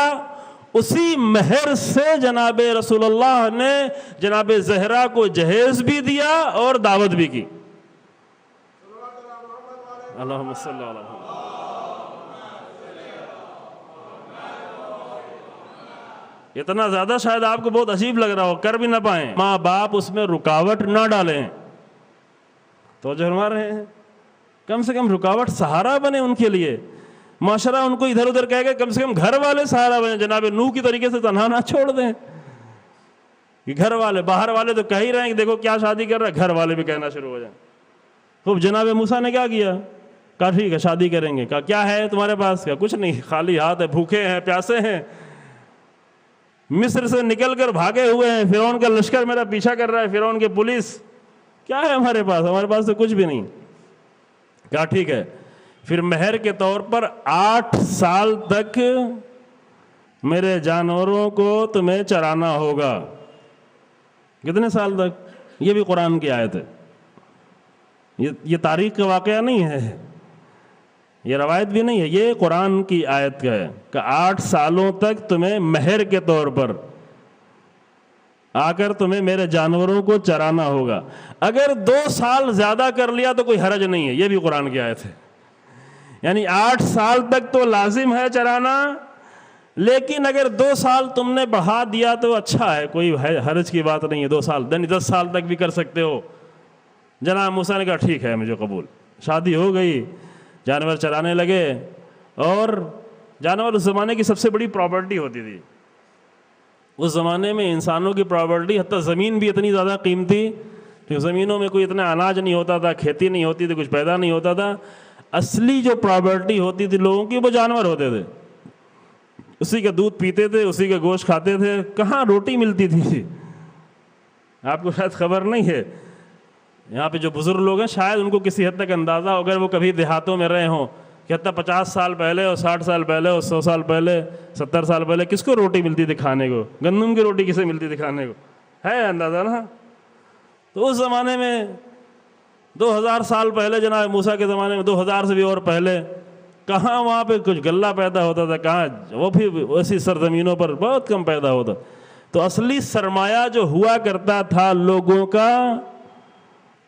اسی مہر سے جناب رسول اللہ نے جناب زہرا کو جہیز بھی دیا اور دعوت بھی کی. اللہم صلی اللہ علیہ وسلم. اتنا زیادہ شاید آپ کو بہت عجیب لگ رہا ہو, کر بھی نہ پائیں, ماں باپ اس میں رکاوٹ نہ ڈالیں. توجہ فرما رہے ہیں, کم سے کم رکاوٹ سہارا بنے ان کے لیے. معاشرہ ان کو ادھر ادھر کہے گا, کم سے کم گھر والے سہارا بنے. جناب نوح کی طریقے سے تنہا نہ چھوڑ دیں. گھر والے, باہر والے تو کہہ ہی رہے ہیں کہ دیکھو کیا شادی کر رہا ہے, گھر والے بھی کہنا شروع ہو جائیں. خوب جناب موسیٰ نے کیا کیا, کہا ٹھیک ہے شادی کریں گے. کہا کیا ہے تمہارے پاس, کہا کچھ نہیں, خالی ہاتھ ہے, بھوکے ہیں, پیاسے ہیں, مصر سے نکل کر بھاگے ہوئے ہیں, فرعون کا لشکر میرا پیچھا کر رہا ہے, فرعون کی پولیس, کیا ہے ہمارے پاس تو کچھ بھی نہیں. کہا ٹھیک ہے, پھر مہر کے طور پر 8 سال تک میرے جانوروں کو تمہیں چرانا ہوگا. کتنے سال تک, یہ بھی قرآن کی آیت ہے, یہ تاریخ کا واقعہ نہیں ہے, یہ روایت بھی نہیں ہے, یہ قرآن کی آیت کا ہے کہ 8 سالوں تک تمہیں مہر کے طور پر آ کر تمہیں میرے جانوروں کو چرانا ہوگا. اگر 2 سال زیادہ کر لیا تو کوئی حرج نہیں ہے, یہ بھی قرآن کی آیت ہے. یعنی 8 سال تک تو لازم ہے چرانا, لیکن اگر 2 سال تم نے بڑھا دیا تو اچھا ہے, کوئی حرج کی بات نہیں ہے. 2 سال 10 سال تک بھی کر سکتے ہو. جناب موسیٰ نے کہا ٹھیک ہے مجھے قبول. شادی ہو گئی, جانور چرانے لگے, اور جانور اس زمانے کی سب سے بڑی پراپرٹی ہوتی تھی. اس زمانے میں انسانوں کی پراپرٹی, حتیٰ زمین بھی اتنی زیادہ قیمتی, کہ زمینوں میں کوئی اتنا اناج نہیں ہوتا تھا, کھیتی نہیں ہوتی تھی, کچھ پیدا نہیں ہوتا تھا. اصلی جو پراپرٹی ہوتی تھی لوگوں کی وہ جانور ہوتے تھے. اسی کا دودھ پیتے تھے, اسی کا گوشت کھاتے تھے. کہاں روٹی ملتی تھی, آپ کو شاید خبر نہیں ہے. یہاں پہ جو بزرگ لوگ ہیں شاید ان کو کسی حد تک اندازہ ہو, اگر وہ کبھی دیہاتوں میں رہے ہوں, کہ حتیٰ 50 سال پہلے اور 60 سال پہلے اور 100 سال پہلے 70 سال پہلے کس کو روٹی ملتی تھی کھانے کو, گندم کی روٹی کسے ملتی تھی کھانے کو, ہے اندازہ نا. تو اس زمانے میں 2000 سال پہلے, جناب موسیٰ کے زمانے میں 2000 سے بھی اور پہلے, کہاں وہاں پہ کچھ غلہ پیدا ہوتا تھا, کہاں وہ بھی ایسی سرزمینوں پر بہت کم پیدا ہوتا. تو اصلی سرمایہ جو ہوا کرتا تھا لوگوں کا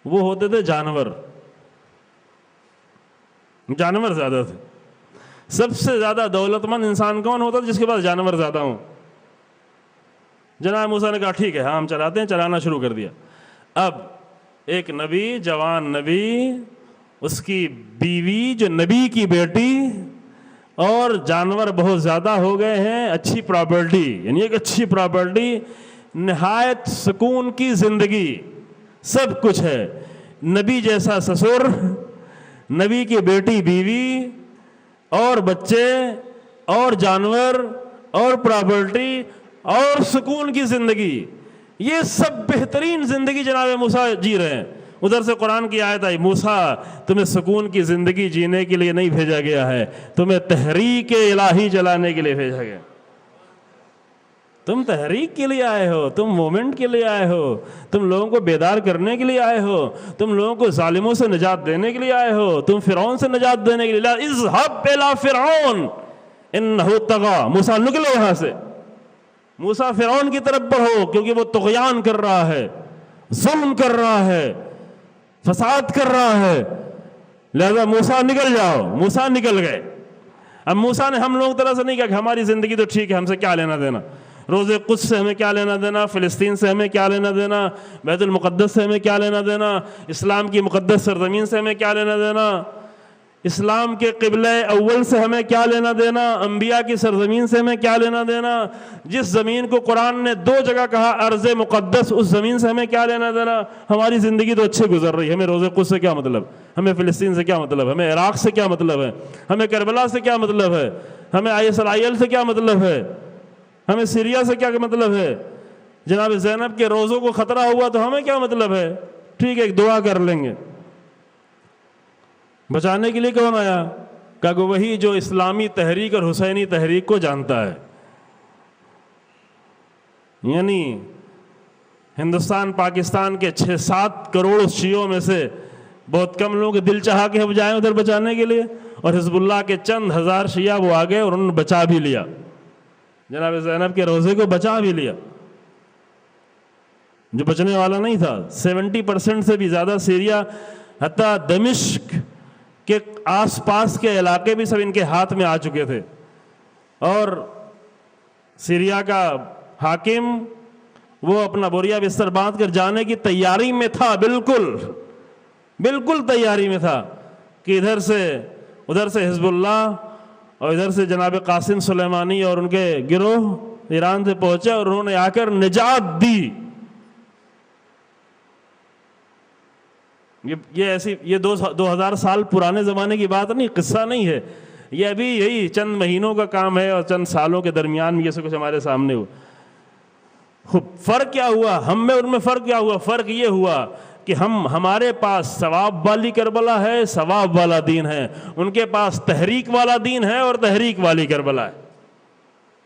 وہ ہوتے تھے جانور. جانور زیادہ تھے. سب سے زیادہ دولت مند انسان کون ہوتا تھا, جس کے پاس جانور زیادہ ہوں. جناب موسیٰ نے کہا ٹھیک ہے ہاں ہم چلاتے ہیں، چلانا شروع کر دیا۔ اب ایک نبی، جوان نبی، اس کی بیوی جو نبی کی بیٹی، اور جانور بہت زیادہ ہو گئے ہیں، اچھی پراپرٹی، یعنی ایک اچھی پراپرٹی، نہایت سکون کی زندگی، سب کچھ ہے، نبی جیسا سسر، نبی کی بیٹی بیوی، اور بچے، اور جانور، اور پراپرٹی، اور سکون کی زندگی، یہ سب بہترین زندگی جناب موسیٰ جی رہے ہیں۔ ادھر سے قرآن کی آیت آئی، موسیٰ تمہیں سکون کی زندگی جینے کے لیے نہیں بھیجا گیا ہے، تمہیں تحریک الہی چلانے کے لیے بھیجا گیا۔ تم تحریک کے لیے آئے ہو، تم مومنٹ کے لیے آئے ہو، تم لوگوں کو بیدار کرنے کے لیے آئے ہو، تم لوگوں کو ظالموں سے نجات دینے کے لیے آئے ہو، تم فرعون سے نجات دینے کے لیے۔ اذهب الى فرعون انه طغى، موسیٰ نکلو یہاں سے، موسیٰ فرعون کی طرف بڑھو کیونکہ وہ طغیان کر رہا ہے، ظلم کر رہا ہے، فساد کر رہا ہے، لہذا موسیٰ نکل جاؤ۔ موسیٰ نکل گئے۔ اب موسیٰ نے ہم لوگ طرح سے نہیں کہا کہ ہماری زندگی تو ٹھیک ہے، ہم سے کیا لینا دینا، روز قدس سے ہمیں کیا لینا دینا، فلسطین سے ہمیں کیا لینا دینا، بیت المقدس سے ہمیں کیا لینا دینا، اسلام کی مقدس سرزمین سے ہمیں کیا لینا دینا، اسلام کے قبلہ اول سے ہمیں کیا لینا دینا، انبیاء کی سرزمین سے ہمیں کیا لینا دینا، جس زمین کو قرآن نے 2 جگہ کہا ارض مقدس، اس زمین سے ہمیں کیا لینا دینا، ہماری زندگی تو اچھے گزر رہی ہے، ہمیں روز قدس سے کیا مطلب، ہمیں فلسطین سے کیا مطلب، ہمیں عراق سے کیا مطلب ہے، ہمیں کربلا سے کیا مطلب ہے، ہمیں اسرائیل سے کیا مطلب ہے، ہمیں سیریا سے کیا مطلب ہے، جناب زینب کے روزوں کو خطرہ ہوا تو ہمیں کیا مطلب ہے، ٹھیک ہے ایک دعا کر لیں گے۔ بچانے کے لیے کون آیا؟ کہ وہی جو اسلامی تحریک اور حسینی تحریک کو جانتا ہے، یعنی ہندوستان پاکستان کے 6-7 کروڑ شیعوں میں سے بہت کم لوگوں کے دل چاہا کہ ہم جائیں ادھر بچانے کے لیے، اور حزب اللہ کے چند ہزار شیعہ وہ آگئے اور انہوں نے بچا بھی لیا، جناب زینب کے روزے کو بچا بھی لیا۔ جو بچنے والا نہیں تھا، 70% سے بھی زیادہ سیریا، حتیٰ دمشق کے آس پاس کے علاقے بھی سب ان کے ہاتھ میں آ چکے تھے، اور سیریا کا حاکم وہ اپنا بوریا بستر باندھ کر جانے کی تیاری میں تھا، بالکل تیاری میں تھا کہ ادھر سے حزب اللہ اور ادھر سے جناب قاسم سلیمانی اور ان کے گروہ ایران سے پہنچے اور انہوں نے آ کر نجات دی۔ یہ 2000 سال پرانے زمانے کی بات نہیں، قصہ نہیں ہے، یہ ابھی یہی چند مہینوں کا کام ہے اور چند سالوں کے درمیان میں یہ سب کچھ ہمارے سامنے ہوا۔ فرق کیا ہوا ہم میں ان میں؟ فرق کیا ہوا؟ فرق یہ ہوا کہ ہمارے پاس ثواب والی کربلا ہے، ثواب والا دین ہے، ان کے پاس تحریک والا دین ہے اور تحریک والی کربلا ہے۔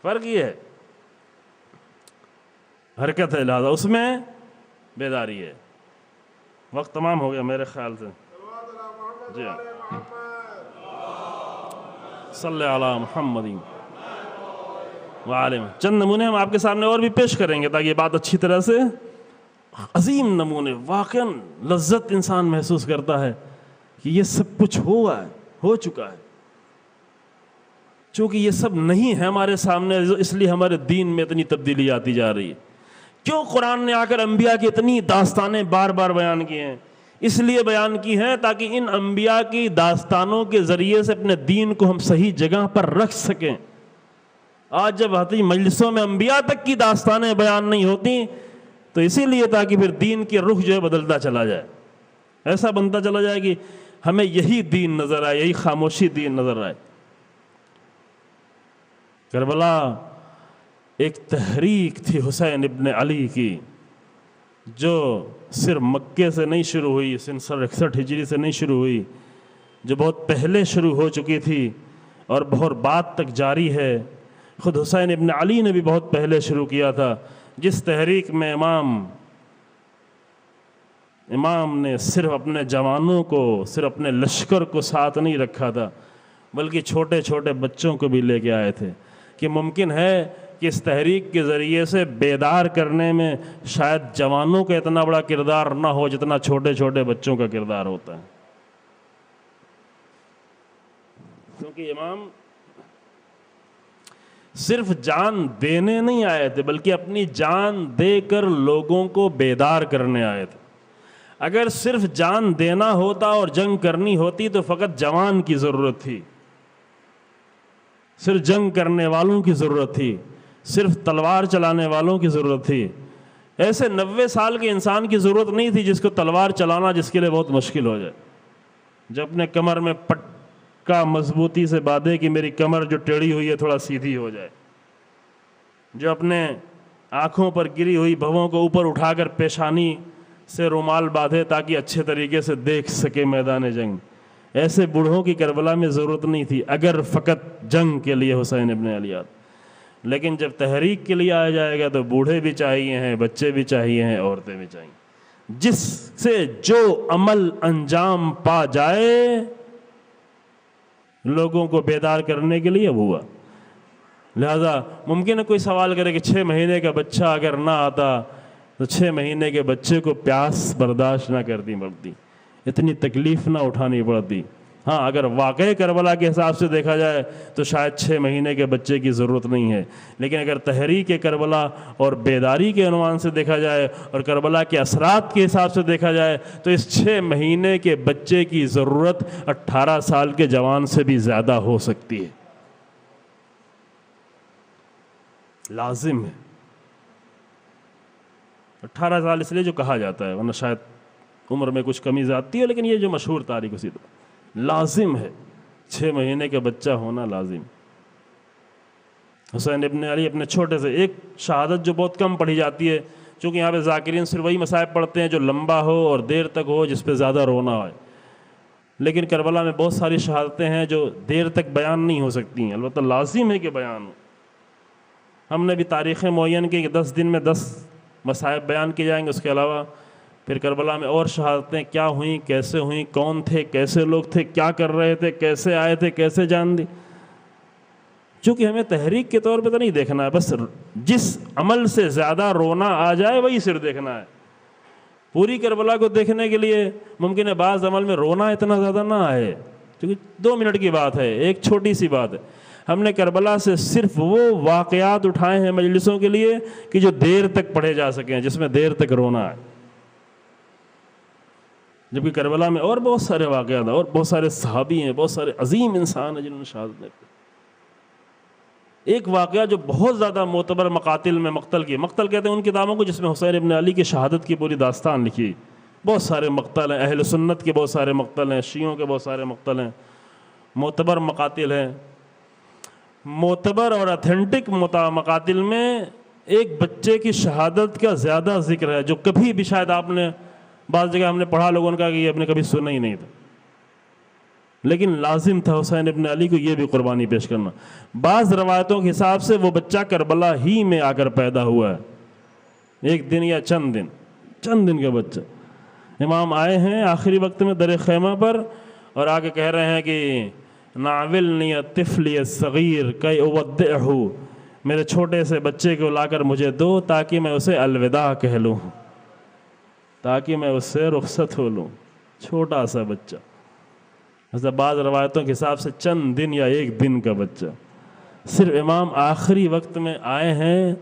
فرق یہ ہے، حرکت ہے، لہذا اس میں بیداری ہے۔ وقت تمام ہو گیا میرے خیال سے، جی صلی علی محمد وعلیہ۔ چند نمونے ہم آپ کے سامنے اور بھی پیش کریں گے تاکہ یہ بات اچھی طرح سے، عظیم نمونے، واقعاً لذت انسان محسوس کرتا ہے کہ یہ سب کچھ ہو چکا ہے، چونکہ یہ سب نہیں ہے ہمارے سامنے، اس لیے ہمارے دین میں اتنی تبدیلی آتی جا رہی ہے۔ کیوں قرآن نے آ کر انبیاء کی اتنی داستانیں بار بار بیان کی ہیں؟ اس لیے بیان کی ہیں تاکہ ان انبیاء کی داستانوں کے ذریعے سے اپنے دین کو ہم صحیح جگہ پر رکھ سکیں۔ آج جب آتی مجلسوں میں انبیاء تک کی داستانیں بیان نہیں ہوتی تو اسی لیے تاکہ پھر دین کی رخ جو ہے بدلتا چلا جائے، ایسا بنتا چلا جائے کہ ہمیں یہی دین نظر آئے، یہی خاموشی دین نظر آئے۔ کربلا ایک تحریک تھی حسین ابن علی کی، جو صرف مکے سے نہیں شروع ہوئی، سن 61 ہجری سے نہیں شروع ہوئی، جو بہت پہلے شروع ہو چکی تھی اور بہت بعد تک جاری ہے۔ خود حسین ابن علی نے بھی بہت پہلے شروع کیا تھا، جس تحریک میں امام نے صرف اپنے جوانوں کو، صرف اپنے لشکر کو ساتھ نہیں رکھا تھا، بلکہ چھوٹے چھوٹے بچوں کو بھی لے کے آئے تھے، کہ ممکن ہے کہ اس تحریک کے ذریعے سے بیدار کرنے میں شاید جوانوں کا اتنا بڑا کردار نہ ہو جتنا چھوٹے چھوٹے بچوں کا کردار ہوتا ہے، کیونکہ صرف جان دینے نہیں آئے تھے بلکہ اپنی جان دے کر لوگوں کو بیدار کرنے آئے تھے۔ اگر صرف جان دینا ہوتا اور جنگ کرنی ہوتی تو فقط جوان کی ضرورت تھی، صرف جنگ کرنے والوں کی ضرورت تھی، صرف تلوار چلانے والوں کی ضرورت تھی۔ ایسے 90 سال کے انسان کی ضرورت نہیں تھی جس کو تلوار چلانا جس کے لیے بہت مشکل ہو جائے، جو اپنے کمر میں پٹکا مضبوطی سے باندھے کہ میری کمر جو ٹیڑھی ہوئی ہے تھوڑا سیدھی ہو جائے، جو اپنے آنکھوں پر گری ہوئی بھووں کو اوپر اٹھا کر پیشانی سے رومال باندھے تاکہ اچھے طریقے سے دیکھ سکے میدان جنگ۔ ایسے بوڑھوں کی کربلا میں ضرورت نہیں تھی اگر فقط جنگ کے لیے حسین ابن علی آتے۔ لیکن جب تحریک کے لیے آیا جائے گا تو بوڑھے بھی چاہیے ہیں، بچے بھی چاہیے ہیں، عورتیں بھی چاہیے، جس سے جو عمل انجام پا جائے لوگوں کو بیدار کرنے کے لیے ہوا۔ لہذا ممکن ہے کوئی سوال کرے کہ 6 مہینے کا بچہ اگر نہ آتا تو 6 مہینے کے بچے کو پیاس برداشت نہ کرنی پڑتی، اتنی تکلیف نہ اٹھانی پڑتی۔ ہاں اگر واقعی کربلا کے حساب سے دیکھا جائے تو شاید 6 مہینے کے بچے کی ضرورت نہیں ہے، لیکن اگر تحریک کربلا اور بیداری کے عنوان سے دیکھا جائے اور کربلا کے اثرات کے حساب سے دیکھا جائے تو اس 6 مہینے کے بچے کی ضرورت 18 سال کے جوان سے بھی زیادہ ہو سکتی ہے، لازم ہے۔ 18 سال اس لیے جو کہا جاتا ہے، ورنہ شاید عمر میں کچھ کمی زیادتی ہے، لیکن یہ جو مشہور تاریخ اسی طرح لازم ہے، 6 مہینے کا بچہ ہونا لازم۔ حسین ابن علی اپنے چھوٹے سے ایک شہادت جو بہت کم پڑھی جاتی ہے، چونکہ یہاں پہ ذاکرین صرف وہی مصائب پڑھتے ہیں جو لمبا ہو اور دیر تک ہو، جس پہ زیادہ رونا ہوئے، لیکن کربلا میں بہت ساری شہادتیں ہیں جو دیر تک بیان نہیں ہو سکتی ہیں، البتہ لازم ہے کہ بیان ہو۔ ہم نے بھی تاریخیں معین کی کہ 10 دن میں 10 مصائب بیان کیے جائیں گے، اس کے علاوہ پھر کربلا میں اور شہادتیں کیا ہوئیں، کیسے ہوئیں، کون تھے، کیسے لوگ تھے، کیا کر رہے تھے، کیسے آئے تھے، کیسے جان دی۔ چونکہ ہمیں تحریک کے طور پہ تو نہیں دیکھنا ہے، بس جس عمل سے زیادہ رونا آ جائے وہی صرف دیکھنا ہے۔ پوری کربلا کو دیکھنے کے لیے ممکن ہے بعض عمل میں رونا اتنا زیادہ نہ آئے، کیونکہ 2 منٹ کی بات ہے، ایک چھوٹی سی بات ہے۔ ہم نے کربلا سے صرف وہ واقعات اٹھائے ہیں مجلسوں کے لیے کہ جو دیر تک پڑھے جا سکیں، جس میں دیر تک رونا ہے، جبکہ کربلا میں اور بہت سارے واقعات ہیں، اور بہت سارے صحابی ہیں، بہت سارے عظیم انسان ہیں جنہوں نے شہادت دی۔ ایک واقعہ جو بہت زیادہ معتبر مقاتل میں مقتل کہتے ہیں ان کتابوں کو جس میں حسین ابن علی کی شہادت کی پوری داستان لکھی، بہت سارے مقتل ہیں، اہل سنت کے بہت سارے مقتل ہیں، شیعوں کے بہت سارے مقتل ہیں، معتبر مقاتل ہیں۔ معتبر اور اتھینٹک مقاتل میں ایک بچے کی شہادت کا زیادہ ذکر ہے جو کبھی بھی شاید آپ نے بعض جگہ ہم نے پڑھا لوگوں نے کہا کہ یہ آپ نے کبھی سنا ہی نہیں تھا، لیکن لازم تھا حسین ابن علی کو یہ بھی قربانی پیش کرنا۔ بعض روایتوں کے حساب سے وہ بچہ کربلا ہی میں آ کر پیدا ہوا ہے، 1 دن یا چند دن کا بچہ۔ امام آئے ہیں آخری وقت میں در خیمہ پر اور آ کے کہہ رہے ہیں کہ ناولنی طفلی الصغیر کی اودعہ، میرے چھوٹے سے بچے کو لا کر مجھے دو تاکہ میں اسے الوداع کہہ لوں، تاکہ میں اس سے رخصت ہو لوں۔ چھوٹا سا بچہ، بعض روایتوں کے حساب سے چند دن یا 1 دن کا بچہ، صرف امام آخری وقت میں آئے ہیں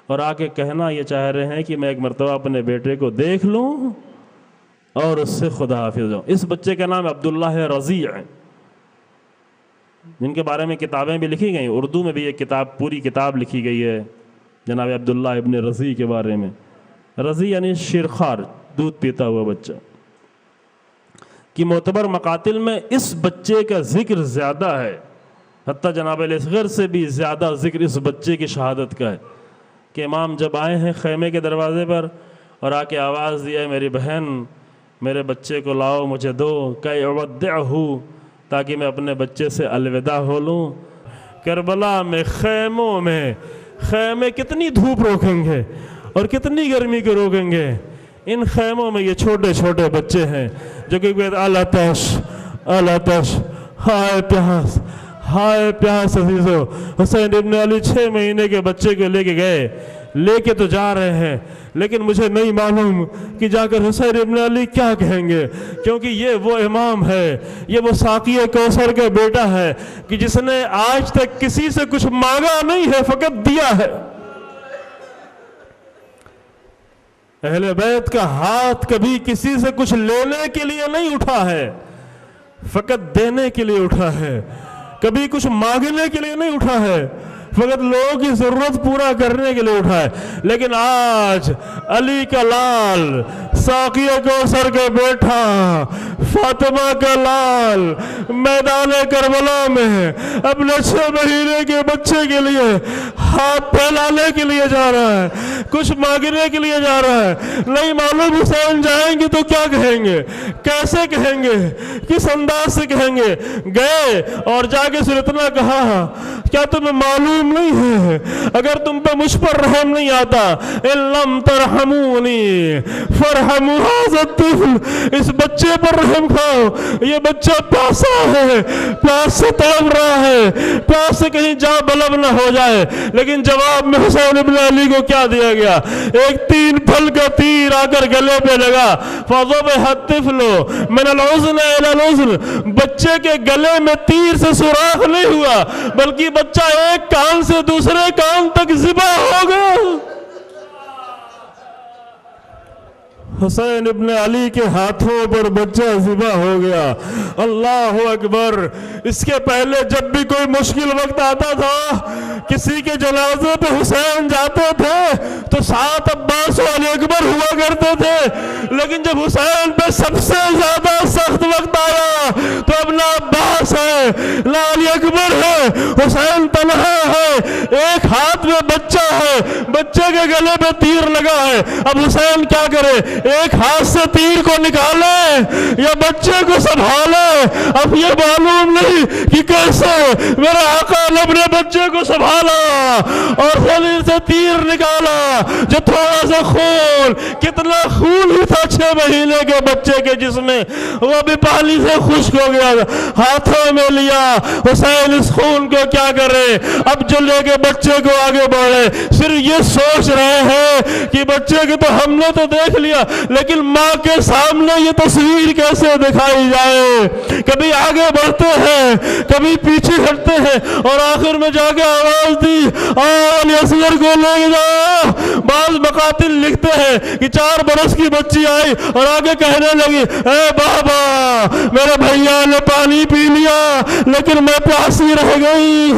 اور آ کے کہنا یہ چاہ رہے ہیں کہ میں ایک مرتبہ اپنے بیٹے کو دیکھ لوں اور اس سے خدا حافظ ہوں۔ اس بچے کا نام عبداللہ رضیع ہے، جن کے بارے میں کتابیں بھی لکھی گئی، اردو میں بھی ایک کتاب، پوری کتاب لکھی گئی ہے جناب عبداللہ ابن رضیع کے بارے میں۔ رضیع یعنی شیرخوار، دودھ پیتا ہوا بچہ، کہ معتبر مقاتل میں اس بچے کا ذکر زیادہ ہے، حتیٰ جناب الاصغر سے بھی زیادہ ذکر اس بچے کی شہادت کا ہے کہ امام جب آئے ہیں خیمے کے دروازے پر اور آ کے آواز دیا ہے میری بہن میرے بچے کو لاؤ مجھے دو، کہ اودعہ، تاکہ میں اپنے بچے سے الوداع ہو لوں۔ کربلا میں خیموں میں خیمے کتنی دھوپ روکیں گے اور کتنی گرمی کو روکیں گے، ان خیموں میں یہ چھوٹے چھوٹے بچے ہیں جو کہ العطش العطش، ہائے پیاس ہائے پیاس۔ عزیزو، حسین ابن علی 6 مہینے کے بچے کو لے کے گئے لے کے تو جا رہے ہیں، لیکن مجھے نہیں معلوم کہ جا کر حسین ابن علی کیا کہیں گے، کیونکہ یہ وہ امام ہے، یہ وہ ساقی کوثر کا بیٹا ہے کہ جس نے آج تک کسی سے کچھ مانگا نہیں ہے، فقط دیا ہے۔ اہل بیت کا ہاتھ کبھی کسی سے کچھ لینے کے لیے نہیں اٹھا ہے، فقط دینے کے لیے اٹھا ہے، کبھی کچھ مانگنے کے لیے نہیں اٹھا ہے، فقط لوگوں کی ضرورت پورا کرنے کے لیے اٹھا ہے۔ لیکن آج علی کا لال، ساقی کوثر کا بیٹا، فاطمہ کا لال میدان کربلا میں اپنے 6 مہینے کے بچے کے لیے ہاتھ پھیلانے کے لیے جا رہا ہے، کچھ مانگنے کے لیے جا رہا ہے۔ نہیں معلوم حسین جائیں گے تو کیا کہیں گے، کیسے کہیں گے، کس انداز سے کہیں گے۔ گئے اور جا کے صرف اتنا کہا، کیا تمہیں معلوم نہیں ہے اگر تم پہ مجھ پر رحم نہیں آتا، ان لم ترحمونی فرحموا ھذا الطفل، اس بچے پر رحم کھاؤ، یہ بچہ پیاسا ہے، پیاس سے تڑپ رہا ہے، پیاس سے کہیں جا بلب نہ ہو جائے۔ لیکن جواب میں حسین ابن علی کو کیا دیا گیا؟ ایک 3 پھل کا تیر آ کر گلے پہ لگا، فَضُبِحَ الطِّفْلُ مِنَ الْأُذْنِ إِلَى الْأُذْنِ، بچے کے گلے میں تیر سے سوراخ نہیں ہوا، بلکہ بچہ ایک کان سے دوسرے کان تک ذبح ہو گیا۔ حسین ابن علی کے ہاتھوں پر بچہ ذبح ہو گیا۔ اللہ اکبر۔ اس کے پہلے جب بھی کوئی مشکل وقت آتا تھا، کسی کے جنازے پہ حسین جاتے تھے تو ساتھ عباس و علی اکبر ہوا کرتے تھے، لیکن جب حسین پہ سب سے زیادہ سخت وقت آیا تو اب نہ عباس ہے نہ علی اکبر ہے، حسین تنہا ہے، ایک ہاتھ میں بچہ ہے، بچے کے گلے پہ تیر لگا ہے۔ اب حسین کیا کرے؟ ایک ہاتھ سے تیر کو نکالے یا بچے کو سنبھالے؟ اب یہ معلوم نہیں کہ کیسے میرے آقا نے اپنے بچے کو سنبھالا اور خلیل سے تیر نکالا، جو تھوڑا سا خون، کتنا خون ہی تھا 6 مہینے کے بچے کے جسم میں، وہ بھی پانی سے خشک ہو گیا، ہاتھوں میں لیا۔ حسین اس خون کو کیا کرے؟ اب جو لے کے بچے کو آگے بڑھے، صرف یہ سوچ رہے ہیں کہ بچے کو تو ہم نے تو دیکھ لیا، لیکن ماں کے سامنے یہ تصویر کیسے دکھائی جائے؟ کبھی آگے بڑھتے ہیں، کبھی پیچھے ہٹتے ہیں، اور آخر میں جا کے آواز دی، علی اصغر کو لے جاؤ۔ بعض مقاتل لکھتے ہیں کہ 4 برس کی بچی آئی اور آگے کہنے لگی، اے بابا میرے بھیا نے پانی پی لیا لیکن میں پیاسی رہ گئی۔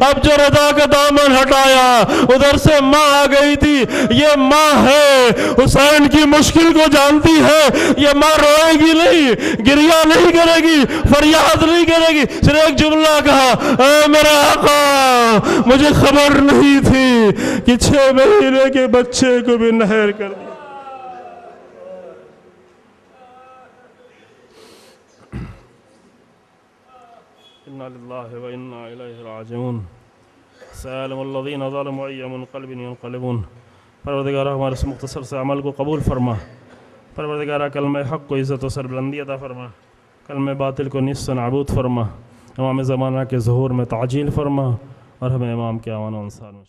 اب جو رضا کا دامن ہٹایا، ادھر سے ماں آ گئی تھی۔ یہ ماں ہے، حسین کی مشکل کو جانتی ہے، یہ ماں روئے گی نہیں، گریہ نہیں کرے گی، فریاد نہیں کرے گی، صرف ایک جملہ کہا، اے میرا آقا مجھے خبر نہیں تھی کہ 6 مہینے کے بچے کو بھی نہر کر دیا۔ انا للہ و انا الیہ راجعون۔ سیعلم الذین ظلموا ای منقلب ینقلبون۔ پروردگارہ ہمارے اس مختصر سے عمل کو قبول فرما۔ پروردگارہ کلمہ حق کو عزت و سربلندی عطا فرما، کلمہ باطل کو نیست و نابود فرما، امام زمانہ کے ظہور میں تعجیل فرما، اور ہمیں امام کے اعوان و انصار میں